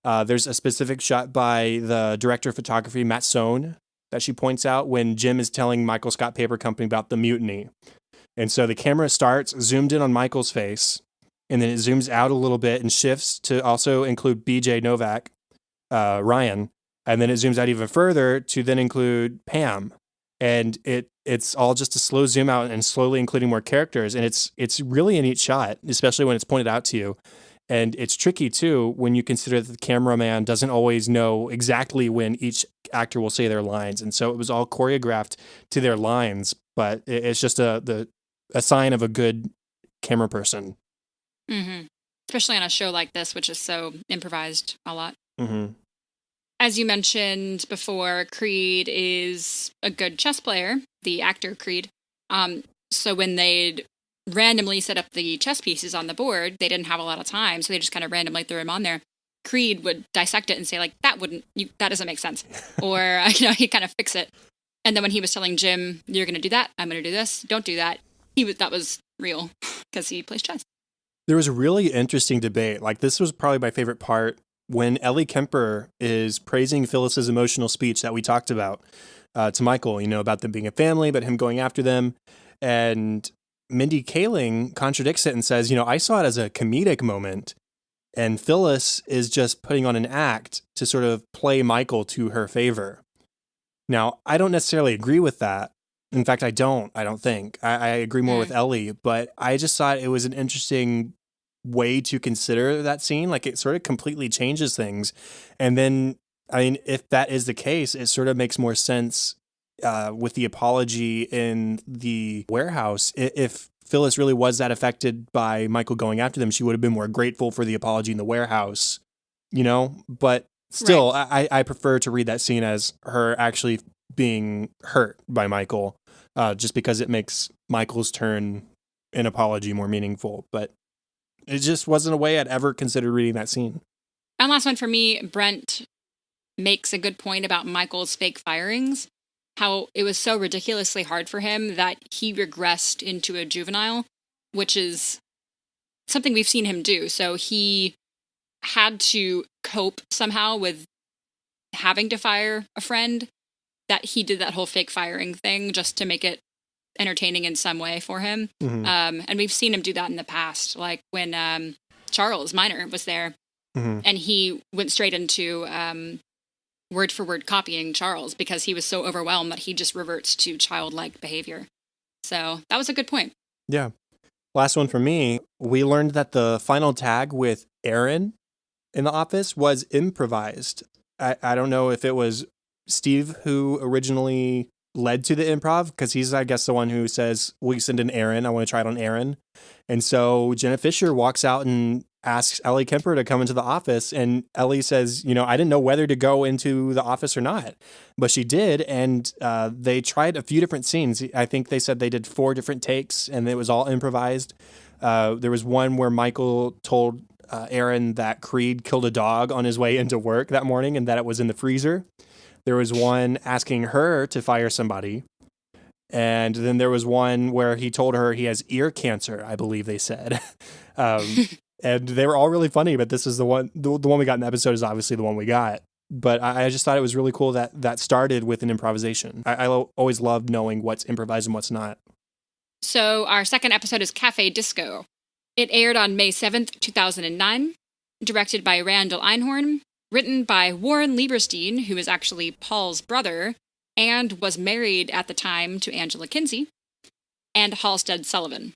There's a specific shot by the director of photography, Matt Sohn, that she points out when Jim is telling Michael Scott Paper Company about the mutiny. And so the camera starts zoomed in on Michael's face, and then it zooms out a little bit and shifts to also include BJ Novak, Ryan, and then it zooms out even further to then include Pam. And it's all just a slow zoom out and slowly including more characters. And it's really a neat shot, especially when it's pointed out to you. And it's tricky, too, when you consider that the cameraman doesn't always know exactly when each actor will say their lines. And so it was all choreographed to their lines, but it's just a sign of a good camera person. Mm-hmm. Especially on a show like this, which is so improvised a lot. Mm-hmm. As you mentioned before, Creed is a good chess player, the actor Creed. So when they'd randomly set up the chess pieces on the board, they didn't have a lot of time, so they just kind of randomly threw them on there. Creed would dissect it and say, like, that doesn't make sense. Or, he'd kind of fix it. And then when he was telling Jim, you're going to do that, I'm going to do this, don't do that, that was real, because he plays chess. There was a really interesting debate. Like, this was probably my favorite part, when Ellie Kemper is praising Phyllis's emotional speech that we talked about to Michael, about them being a family, but him going after them. And Mindy Kaling contradicts it and says, I saw it as a comedic moment. And Phyllis is just putting on an act to sort of play Michael to her favor. Now, I don't necessarily agree with that. In fact, I don't think. I agree more with Ellie, but I just thought it was an interesting way to consider that scene. Like, it sort of completely changes things. And then, if that is the case, it sort of makes more sense with the apology in the warehouse. If Phyllis really was that affected by Michael going after them, she would have been more grateful for the apology in the warehouse, but still, right. I prefer to read that scene as her actually being hurt by Michael, just because it makes Michael's turn in apology more meaningful. But it just wasn't a way I'd ever considered reading that scene. And last one for me, Brent makes a good point about Michael's fake firings, how it was so ridiculously hard for him that he regressed into a juvenile, which is something we've seen him do. So he had to cope somehow with having to fire a friend, that he did that whole fake firing thing just to make it entertaining in some way for him. Mm-hmm. And we've seen him do that in the past, like when Charles Minor was there, mm-hmm. and he went straight into word for word copying Charles because he was so overwhelmed that he just reverts to childlike behavior. So that was a good point. Yeah. Last one for me. We learned that the final tag with Aaron in the office was improvised. I don't know if it was Steve who originally led to the improv because he's, I guess, the one who says, will you send in Aaron? I want to try it on Aaron. And so Jenna Fisher walks out and asks Ellie Kemper to come into the office. And Ellie says, I didn't know whether to go into the office or not, but she did. And they tried a few different scenes. I think they said they did 4 different takes and it was all improvised. There was one where Michael told Aaron that Creed killed a dog on his way into work that morning and that it was in the freezer. There was one asking her to fire somebody. And then there was one where he told her he has ear cancer, I believe they said. And they were all really funny, but this is the one we got in the episode is obviously the one we got. But I just thought it was really cool that started with an improvisation. I always loved knowing what's improvised and what's not. So our second episode is Café Disco. It aired on May 7th, 2009, directed by Randall Einhorn, written by Warren Lieberstein, who is actually Paul's brother, and was married at the time to Angela Kinsey, and Halstead Sullivan.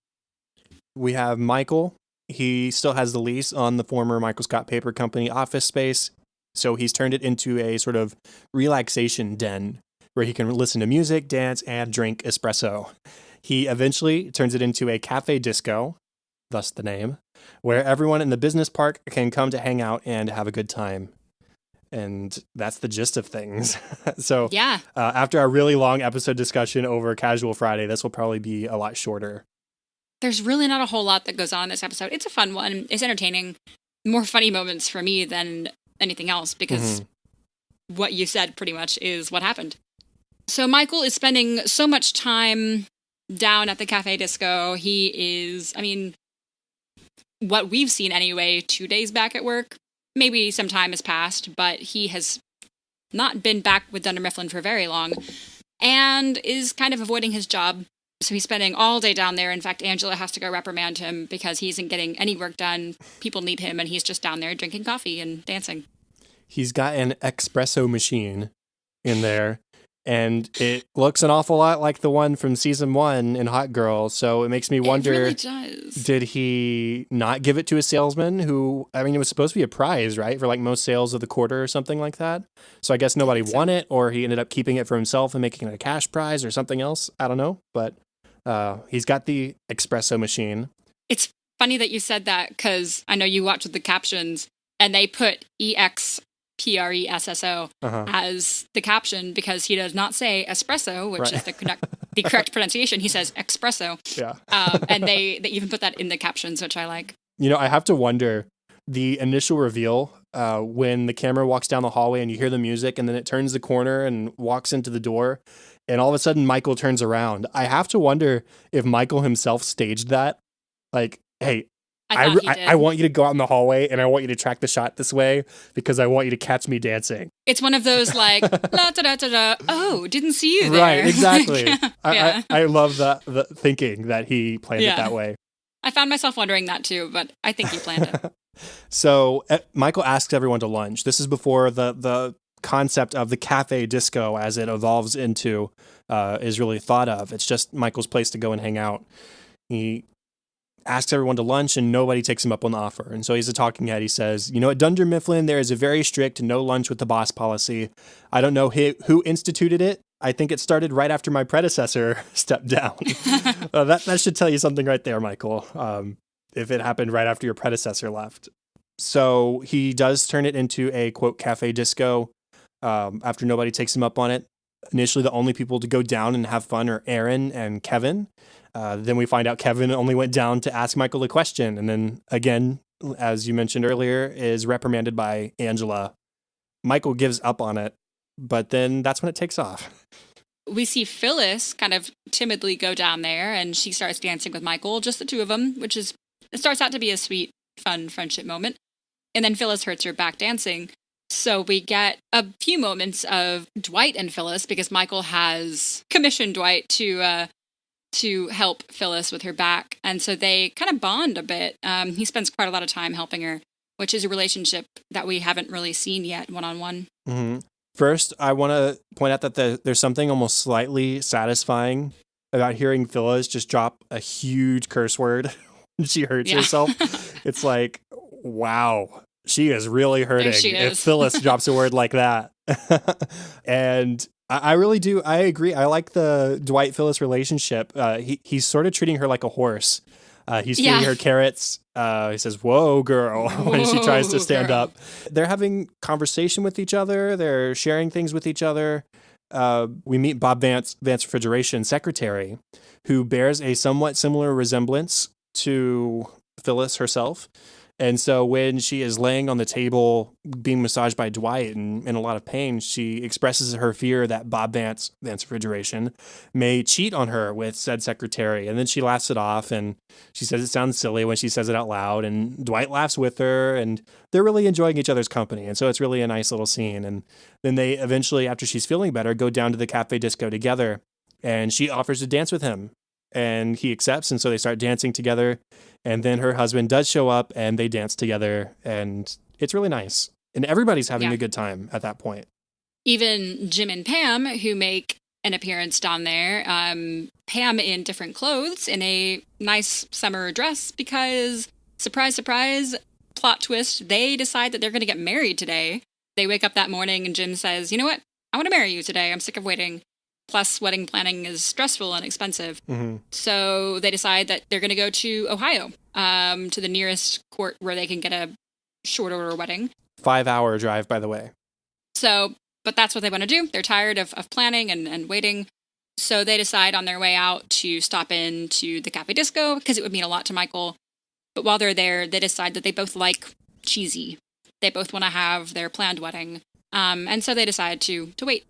We have Michael. He still has the lease on the former Michael Scott Paper Company office space, so he's turned it into a sort of relaxation den where he can listen to music, dance, and drink espresso. He eventually turns it into a cafe disco, thus the name, where everyone in the business park can come to hang out and have a good time. And that's the gist of things. So yeah. After a really long episode discussion over Casual Friday, this will probably be a lot shorter. There's really not a whole lot that goes on in this episode. It's a fun one. It's entertaining. More funny moments for me than anything else because what you said pretty much is what happened. So Michael is spending so much time down at the Cafe Disco. He is, what we've seen anyway, 2 days back at work. Maybe some time has passed, but he has not been back with Dunder Mifflin for very long and is kind of avoiding his job. So he's spending all day down there. In fact, Angela has to go reprimand him because he isn't getting any work done. People need him, and he's just down there drinking coffee and dancing. He's got an espresso machine in there, and it looks an awful lot like the one from season 1 in Hot Girl. So it makes me wonder, it really does. Did he not give it to a salesman who, it was supposed to be a prize, right? For like most sales of the quarter or something like that. So I guess nobody won it, or he ended up keeping it for himself and making it a cash prize or something else. I don't know, but he's got the espresso machine. It's funny that you said that because I know you watched the captions and they put EXPRESSO as the caption because he does not say espresso, which is the correct pronunciation. He says espresso. Yeah. And they even put that in the captions, which I like. I have to wonder the initial reveal when the camera walks down the hallway and you hear the music and then it turns the corner and walks into the door. And all of a sudden, Michael turns around. I have to wonder if Michael himself staged that. Like, hey, I want you to go out in the hallway and I want you to track the shot this way because I want you to catch me dancing. It's one of those like, la da da da da. Oh, didn't see you there. Right, exactly. Yeah. I love the thinking that he planned it that way. I found myself wondering that too, but I think he planned it. So Michael asks everyone to lunch. This is before the concept of the cafe disco as it evolves into is really thought of. It's just Michael's place to go and hang out. He asks everyone to lunch and nobody takes him up on the offer. And so he's a talking head. He says, at Dunder Mifflin, there is a very strict no lunch with the boss policy. I don't know who instituted it. I think it started right after my predecessor stepped down. That should tell you something right there, Michael, if it happened right after your predecessor left. So he does turn it into a, quote, cafe disco after nobody takes him up on it. Initially, the only people to go down and have fun are Aaron and Kevin. Then we find out Kevin only went down to ask Michael a question. And then again, as you mentioned earlier, is reprimanded by Angela. Michael gives up on it, but then that's when it takes off. We see Phyllis kind of timidly go down there and she starts dancing with Michael, just the two of them, it starts out to be a sweet, fun friendship moment. And then Phyllis hurts her back dancing. So we get a few moments of Dwight and Phyllis because Michael has commissioned Dwight to help Phyllis with her back. And so they kind of bond a bit. He spends quite a lot of time helping her, which is a relationship that we haven't really seen yet one-on-one. Mm-hmm. First, I want to point out that there's something almost slightly satisfying about hearing Phyllis just drop a huge curse word when she hurts herself. It's like, wow. she is really hurting she if is. Phyllis drops a word like that. And I really do. I agree. I like the Dwight Phyllis relationship. He's sort of treating her like a horse. He's feeding her carrots. He says, "Whoa, girl," when she tries to stand up. They're having conversation with each other. They're sharing things with each other. We meet Bob Vance Refrigeration secretary, who bears a somewhat similar resemblance to Phyllis herself. And so when she is laying on the table being massaged by Dwight and in a lot of pain, she expresses her fear that Bob Vance Refrigeration may cheat on her with said secretary. And then she laughs it off, and she says it sounds silly when she says it out loud. And Dwight laughs with her, and they're really enjoying each other's company. And so it's really a nice little scene. And then they eventually, after she's feeling better, go down to the Cafe Disco together, and she offers to dance with him. And he accepts, and so they start dancing together. And then her husband does show up, and they dance together, and it's really nice. And everybody's having a good time at that point. Even Jim and Pam, who make an appearance down there, Pam in different clothes in a nice summer dress because, surprise, surprise, plot twist, they decide that they're going to get married today. They wake up that morning, and Jim says, "You know what? I want to marry you today. I'm sick of waiting. Plus, wedding planning is stressful and expensive." Mm-hmm. So they decide that they're going to go to Ohio, to the nearest court where they can get a short order wedding. 5-hour drive, by the way. So, but that's what they want to do. They're tired of planning and waiting. So they decide on their way out to stop in to the Cafe Disco because it would mean a lot to Michael. But while they're there, they decide that they both like cheesy. They both want to have their planned wedding. And so they decide to wait.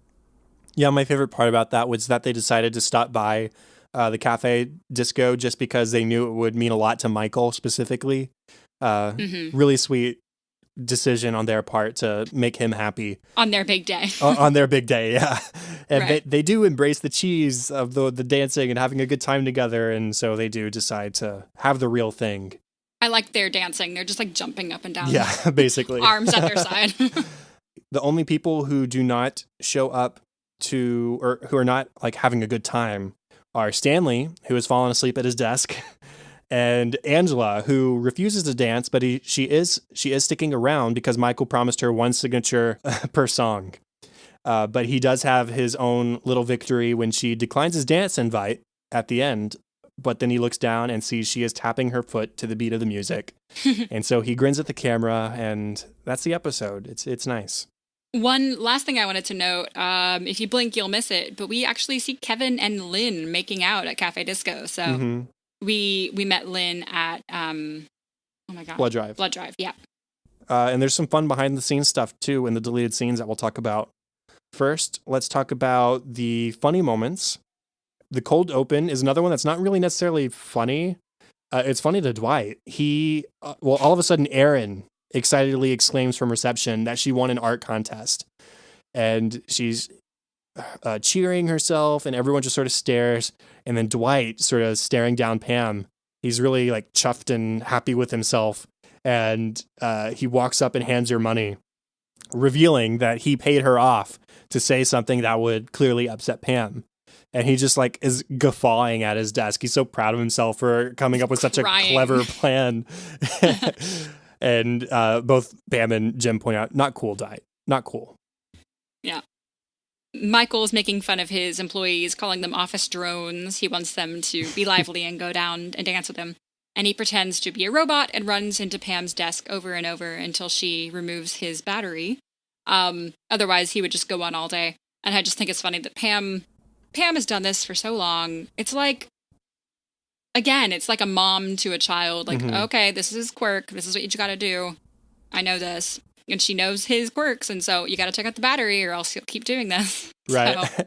Yeah, my favorite part about that was that they decided to stop by the Cafe Disco just because they knew it would mean a lot to Michael specifically. Really sweet decision on their part to make him happy. On their big day. On their big day, yeah. And right. they do embrace the cheese of the dancing and having a good time together, and so they do decide to have the real thing. I like their dancing. They're just like jumping up and down. Yeah, basically. Arms at their side. The only people who do not show up to, or who are not like having a good time, are Stanley, who has fallen asleep at his desk, and Angela, who refuses to dance, but she is sticking around because Michael promised her one signature per song. But he does have his own little victory when she declines his dance invite at the end. But then he looks down and sees she is tapping her foot to the beat of the music, and so he grins at the camera, and that's the episode. It's nice. One last thing I wanted to note, if you blink, you'll miss it, but we actually see Kevin and Lynn making out at Cafe Disco. So we met Lynn at, oh my God. Blood Drive. Blood Drive, yeah. And there's some fun behind the scenes stuff, too, in the deleted scenes that we'll talk about. First, let's talk about the funny moments. The cold open is another one that's not really necessarily funny. It's funny to Dwight. All of a sudden, Erin excitedly exclaims from reception that she won an art contest, and she's cheering herself, and everyone just sort of stares, and then Dwight sort of staring down Pam. He's really like chuffed and happy with himself, and he walks up and hands her money, revealing that he paid her off to say something that would clearly upset Pam. And he just like is guffawing at his desk. He's so proud of himself for coming up with such a clever plan. And both Pam and Jim point out, not cool, Dwight. Not cool. Yeah. Michael's making fun of his employees, calling them office drones. He wants them to be lively and go down and dance with him. And he pretends to be a robot and runs into Pam's desk over and over until she removes his battery. Otherwise, he would just go on all day. And I just think it's funny that Pam has done this for so long. It's like, again, it's like a mom to a child. Like, okay, this is his quirk. This is what you got to do. I know this. And she knows his quirks. And so you got to check out the battery or else he'll keep doing this. Right. So,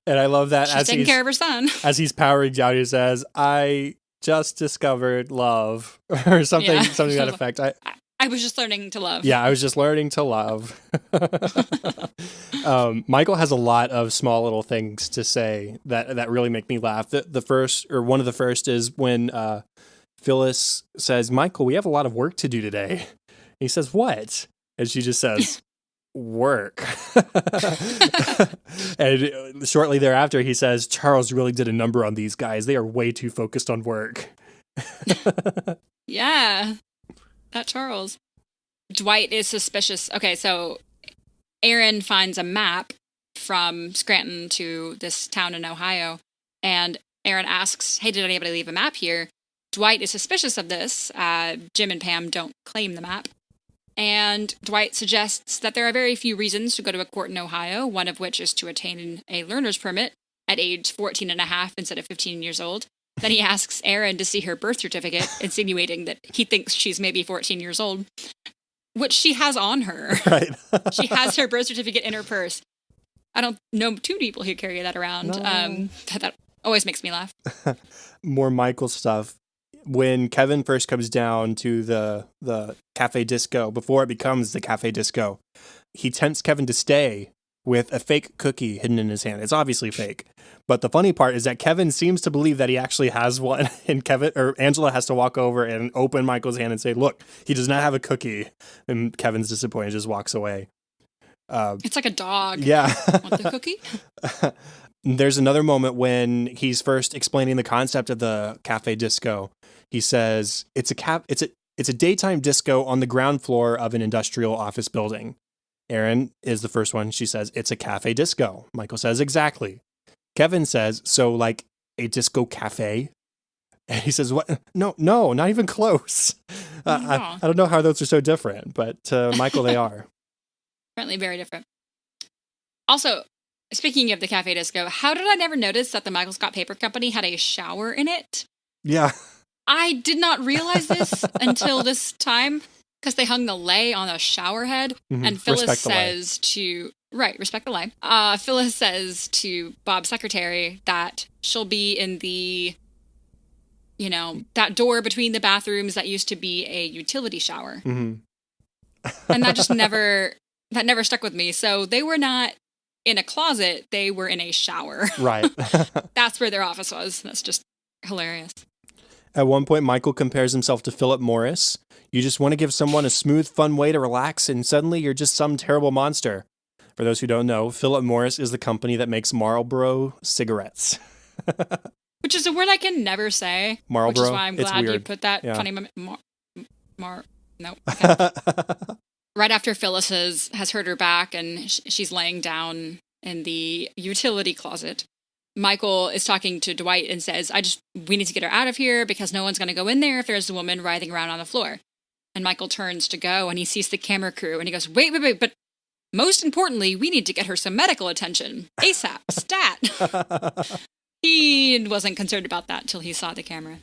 and I love that. She's taking care of her son. As he's powering down, he says, "I just discovered love," or something to that effect. I was just learning to love. Yeah, I was just learning to love. Michael has a lot of small little things to say that really make me laugh. The first, or one of the first, is when Phyllis says, "Michael, we have a lot of work to do today." And he says, "What?" And she just says, "Work." And shortly thereafter, he says, "Charles really did a number on these guys. They are way too focused on work." Yeah. That Charles. Dwight is suspicious. Okay, so Aaron finds a map from Scranton to this town in Ohio, and Aaron asks, hey, did anybody leave a map here? Dwight is suspicious of this. Jim and Pam don't claim the map. And Dwight suggests that there are very few reasons to go to a court in Ohio, one of which is to attain a learner's permit at age 14 and a half instead of 15 years old. Then he asks Aaron to see her birth certificate, insinuating that he thinks she's maybe 14 years old, which she has on her. Right. She has her birth certificate in her purse. I don't know two people who carry that around. No. That always makes me laugh. More Michael stuff. When Kevin first comes down to the Cafe Disco, before it becomes the Cafe Disco, he tempts Kevin to stay with a fake cookie hidden in his hand. It's obviously fake. But the funny part is that Kevin seems to believe that he actually has one, and Angela has to walk over and open Michael's hand and say, look, he does not have a cookie. And Kevin's disappointed, just walks away. It's like a dog. Yeah. Want the cookie? There's another moment when he's first explaining the concept of the Cafe Disco. He says it's a daytime disco on the ground floor of an industrial office building. Erin is the first one. She says it's a cafe disco. Michael says exactly. Kevin says, so like a disco cafe? And he says, what? No, not even close. I don't know how those are so different, but Michael, they are. Apparently very different. Also, speaking of the Cafe Disco, how did I never notice that the Michael Scott Paper Company had a shower in it? Yeah. I did not realize this until this time, because they hung the lei on a shower head, and Phyllis says to... Right, respect the lei. Phyllis says to Bob's secretary that she'll be in the, that door between the bathrooms that used to be a utility shower. Mm-hmm. And that just never stuck with me. So they were not in a closet, they were in a shower. Right. That's where their office was. That's just hilarious. At one point, Michael compares himself to Philip Morris. You just want to give someone a smooth, fun way to relax, and suddenly you're just some terrible monster. For those who don't know, Philip Morris is the company that makes Marlboro cigarettes. Which is a word I can never say. Marlboro? Which is why I'm glad you put that funny moment. No. Okay. Right after Phyllis has hurt her back and she's laying down in the utility closet, Michael is talking to Dwight and says, we need to get her out of here because no one's going to go in there if there's a woman writhing around on the floor. And Michael turns to go and he sees the camera crew and he goes, wait, but most importantly, we need to get her some medical attention. ASAP, stat. He wasn't concerned about that till he saw the camera.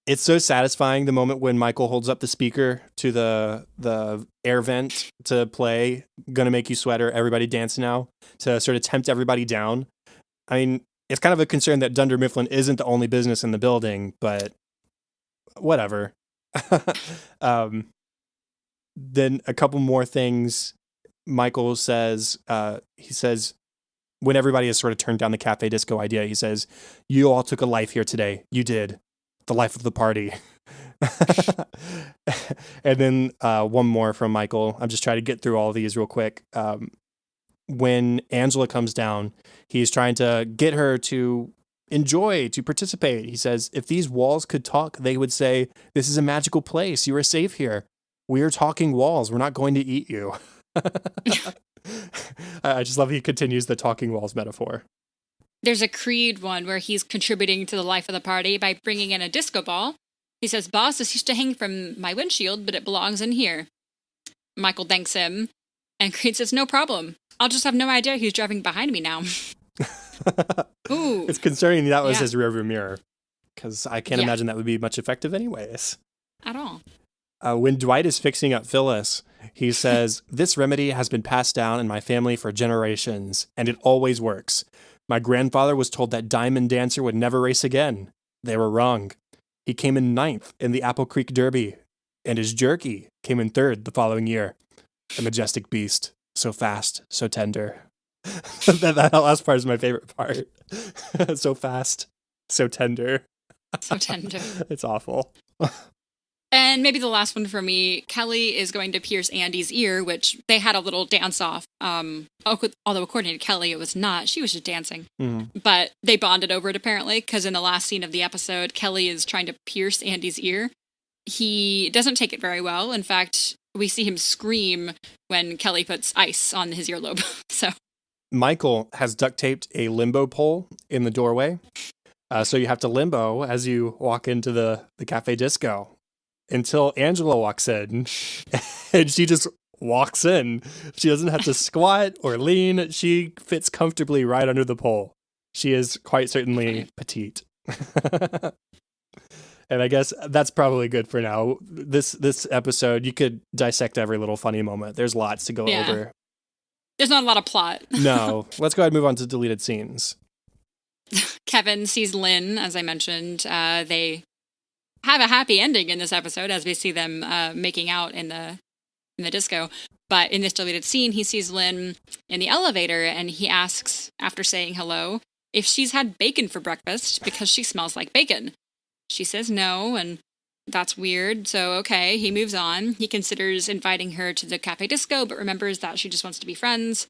It's so satisfying the moment when Michael holds up the speaker to the air vent to play Gonna Make You Sweater, Everybody Dance Now, to sort of tempt everybody down. I mean, it's kind of a concern that Dunder Mifflin isn't the only business in the building, but whatever. Then a couple more things Michael says. He says, when everybody has sort of turned down the Cafe Disco idea, he says, you all took a life here today. You did. The life of the party. And then one more from Michael. I'm just trying to get through all of these real quick. When Angela comes down, he's trying to get her to enjoy, to participate. He says, if these walls could talk, they would say, this is a magical place. You are safe here. We are talking walls. We're not going to eat you. I just love he continues the talking walls metaphor. There's a Creed one where he's contributing to the life of the party by bringing in a disco ball. He says, boss, this used to hang from my windshield, but it belongs in here. Michael thanks him, and Creed says, no problem. I'll just have no idea who's driving behind me now. Ooh. It's concerning that was his rearview mirror, because I can't imagine that would be much effective anyways. At all. When Dwight is fixing up Phyllis, he says, this remedy has been passed down in my family for generations, and it always works. My grandfather was told that Diamond Dancer would never race again. They were wrong. He came in 9th in the Apple Creek Derby, and his jerky came in 3rd the following year. A majestic beast, so fast, so tender. that last part is my favorite part. So fast, so tender. So tender. It's awful. And maybe the last one for me, Kelly is going to pierce Andy's ear, which they had a little dance off. Although according to Kelly, it was not. She was just dancing. Mm-hmm. But they bonded over it apparently, because in the last scene of the episode, Kelly is trying to pierce Andy's ear. He doesn't take it very well. In fact, we see him scream when Kelly puts ice on his earlobe. So Michael has duct taped a limbo pole in the doorway. So you have to limbo as you walk into the Cafe Disco until Angela walks in. And she just walks in. She doesn't have to squat or lean. She fits comfortably right under the pole. She is quite certainly petite. And I guess that's probably good for now. This episode, you could dissect every little funny moment. There's lots to go over. There's not a lot of plot. No. Let's go ahead and move on to deleted scenes. Kevin sees Lynn, as I mentioned. They have a happy ending in this episode as we see them making out in the disco. But in this deleted scene, he sees Lynn in the elevator and he asks, after saying hello, if she's had bacon for breakfast because she smells like bacon. She says no, and that's weird. So, okay, he moves on. He considers inviting her to the Cafe Disco, but remembers that she just wants to be friends.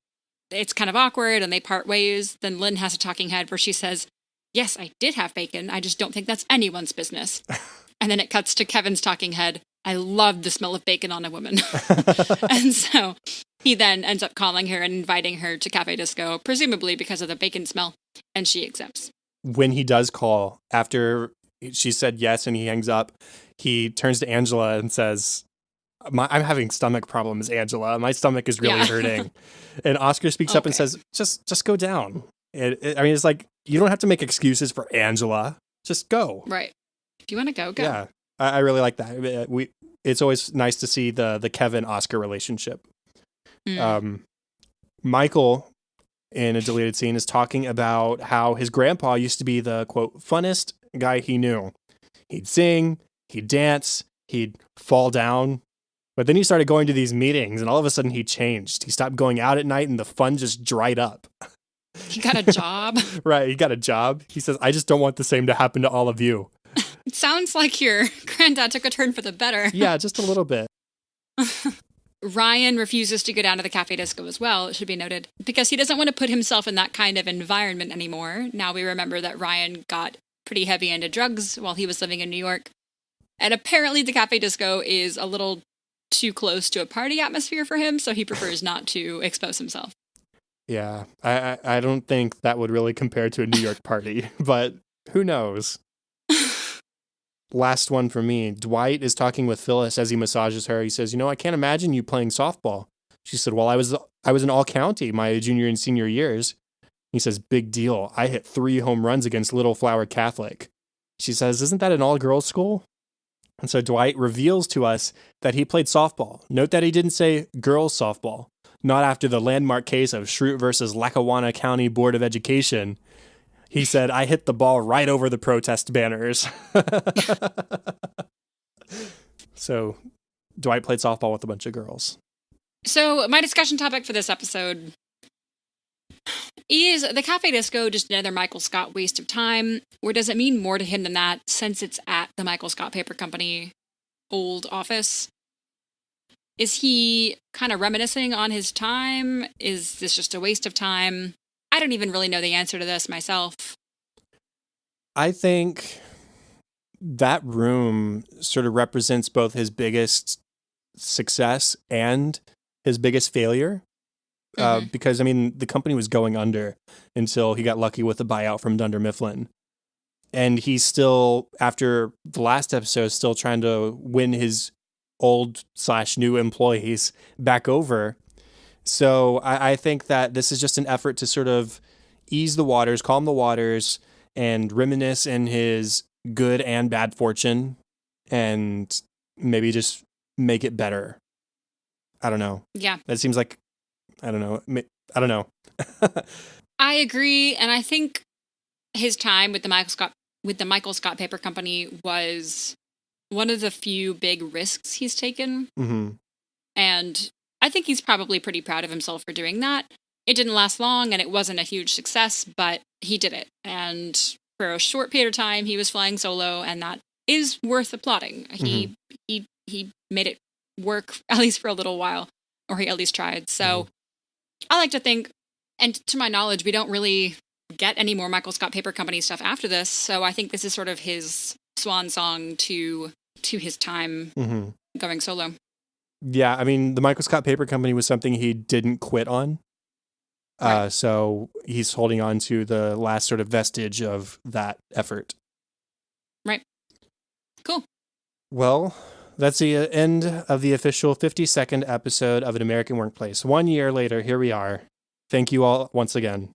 It's kind of awkward, and they part ways. Then Lynn has a talking head where she says, yes, I did have bacon. I just don't think that's anyone's business. And then it cuts to Kevin's talking head. I love the smell of bacon on a woman. And so he then ends up calling her and inviting her to Cafe Disco, presumably because of the bacon smell, and she accepts. When he does call, after she said yes and he hangs up, he turns to Angela and says, I'm having stomach problems, Angela. My stomach is really hurting. And Oscar speaks up and says, just go down. It's like, you don't have to make excuses for Angela. Just go. Right. If you want to go, go. Yeah. I really like that. It's always nice to see the Kevin-Oscar relationship. Michael, in a deleted scene, is talking about how his grandpa used to be the, quote, funnest guy he knew. He'd sing, he'd dance, he'd fall down. But then he started going to these meetings, and all of a sudden he changed. He stopped going out at night, and the fun just dried up. He got a job. Right, he got a job. He says, I just don't want the same to happen to all of you. It sounds like your granddad took a turn for the better. Yeah, just a little bit. Ryan refuses to go down to the Cafe Disco as well, it should be noted, because he doesn't want to put himself in that kind of environment anymore. Now we remember that Ryan got pretty heavy into drugs while he was living in New York. And apparently the Cafe Disco is a little too close to a party atmosphere for him, so he prefers not to expose himself. Yeah, I don't think that would really compare to a New York party, but who knows? Last one for me. Dwight is talking with Phyllis as he massages her. He says, I can't imagine you playing softball. She said, well, I was in all county my junior and senior years. He says, big deal. I hit 3 home runs against Little Flower Catholic. She says, isn't that an all-girls school? And so Dwight reveals to us that he played softball. Note that he didn't say girls softball. Not after the landmark case of Schrute versus Lackawanna County Board of Education. He said, I hit the ball right over the protest banners. So Dwight played softball with a bunch of girls. So my discussion topic for this episode is the Cafe Disco just another Michael Scott waste of time, or does it mean more to him than that since it's at the Michael Scott Paper Company old office? Is he kind of reminiscing on his time? Is this just a waste of time? I don't even really know the answer to this myself. I think that room sort of represents both his biggest success and his biggest failure. Because, the company was going under until he got lucky with a buyout from Dunder Mifflin. And he's still, after the last episode, still trying to win his old/new employees back over. So I think that this is just an effort to sort of ease the waters, calm the waters, and reminisce in his good and bad fortune, and maybe just make it better. I don't know. Yeah. That seems like, I don't know. I agree, and I think his time with the Michael Scott Paper Company was one of the few big risks he's taken. Mm-hmm. And I think he's probably pretty proud of himself for doing that. It didn't last long, and it wasn't a huge success, but he did it. And for a short period of time, he was flying solo, and that is worth applauding. Mm-hmm. He made it work, at least for a little while, or he at least tried. So I like to think, and to my knowledge, we don't really get any more Michael Scott Paper Company stuff after this. So I think this is sort of his swan song to his time going solo. Yeah, I mean, the Michael Scott Paper Company was something he didn't quit on. Right. So he's holding on to the last sort of vestige of that effort. Right. Cool. Well, that's the end of the official 52nd episode of An American Workplace. 1 year later, here we are. Thank you all once again.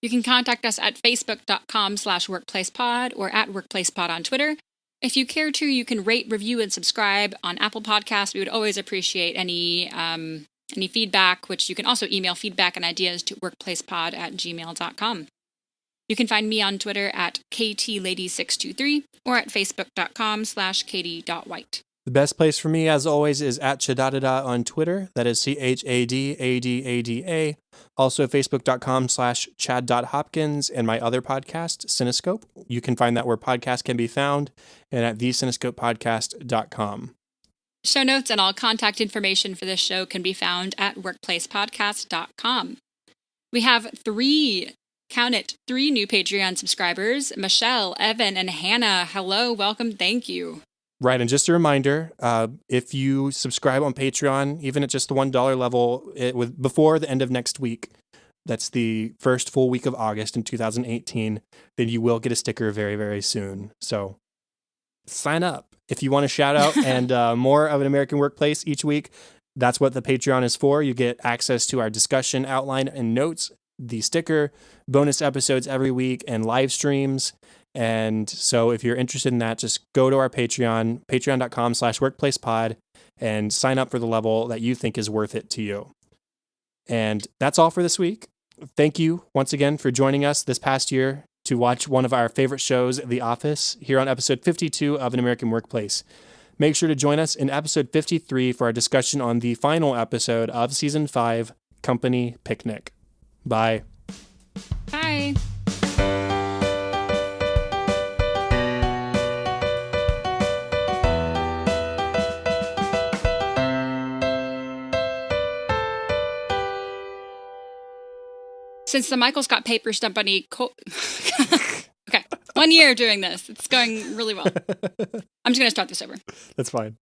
You can contact us at facebook.com/workplacepod or at workplacepod on Twitter. If you care to, you can rate, review, and subscribe on Apple Podcasts. We would always appreciate any feedback, which you can also email feedback and ideas to workplacepod@gmail.com. You can find me on Twitter at KTLady623 or at facebook.com/katie.white. The best place for me, as always, is at Chadadada on Twitter. That is CHADADADA. Also, facebook.com/chad.hopkins and my other podcast, Cinescope. You can find that where podcasts can be found and at thecinescopepodcast.com. Show notes and all contact information for this show can be found at workplacepodcast.com. We have three new Patreon subscribers, Michelle, Evan, and Hannah. Hello, welcome, thank you. Right, and just a reminder, if you subscribe on Patreon, even at just the $1 level, before the end of next week, that's the first full week of August in 2018, then you will get a sticker very, very soon. So sign up. If you want a shout out and more of An American Workplace each week, that's what the Patreon is for. You get access to our discussion outline and notes, the sticker, bonus episodes every week, and live streams. And so if you're interested in that, just go to our Patreon, patreon.com/workplacepod, and sign up for the level that you think is worth it to you. And that's all for this week. Thank you once again for joining us this past year to watch one of our favorite shows, The Office, here on episode 52 of An American Workplace. Make sure to join us in episode 53 for our discussion on the final episode of season 5, Company Picnic. Bye. Bye. Since the Michael Scott Paper Company... Okay, 1 year doing this. It's going really well. I'm just going to start this over. That's fine.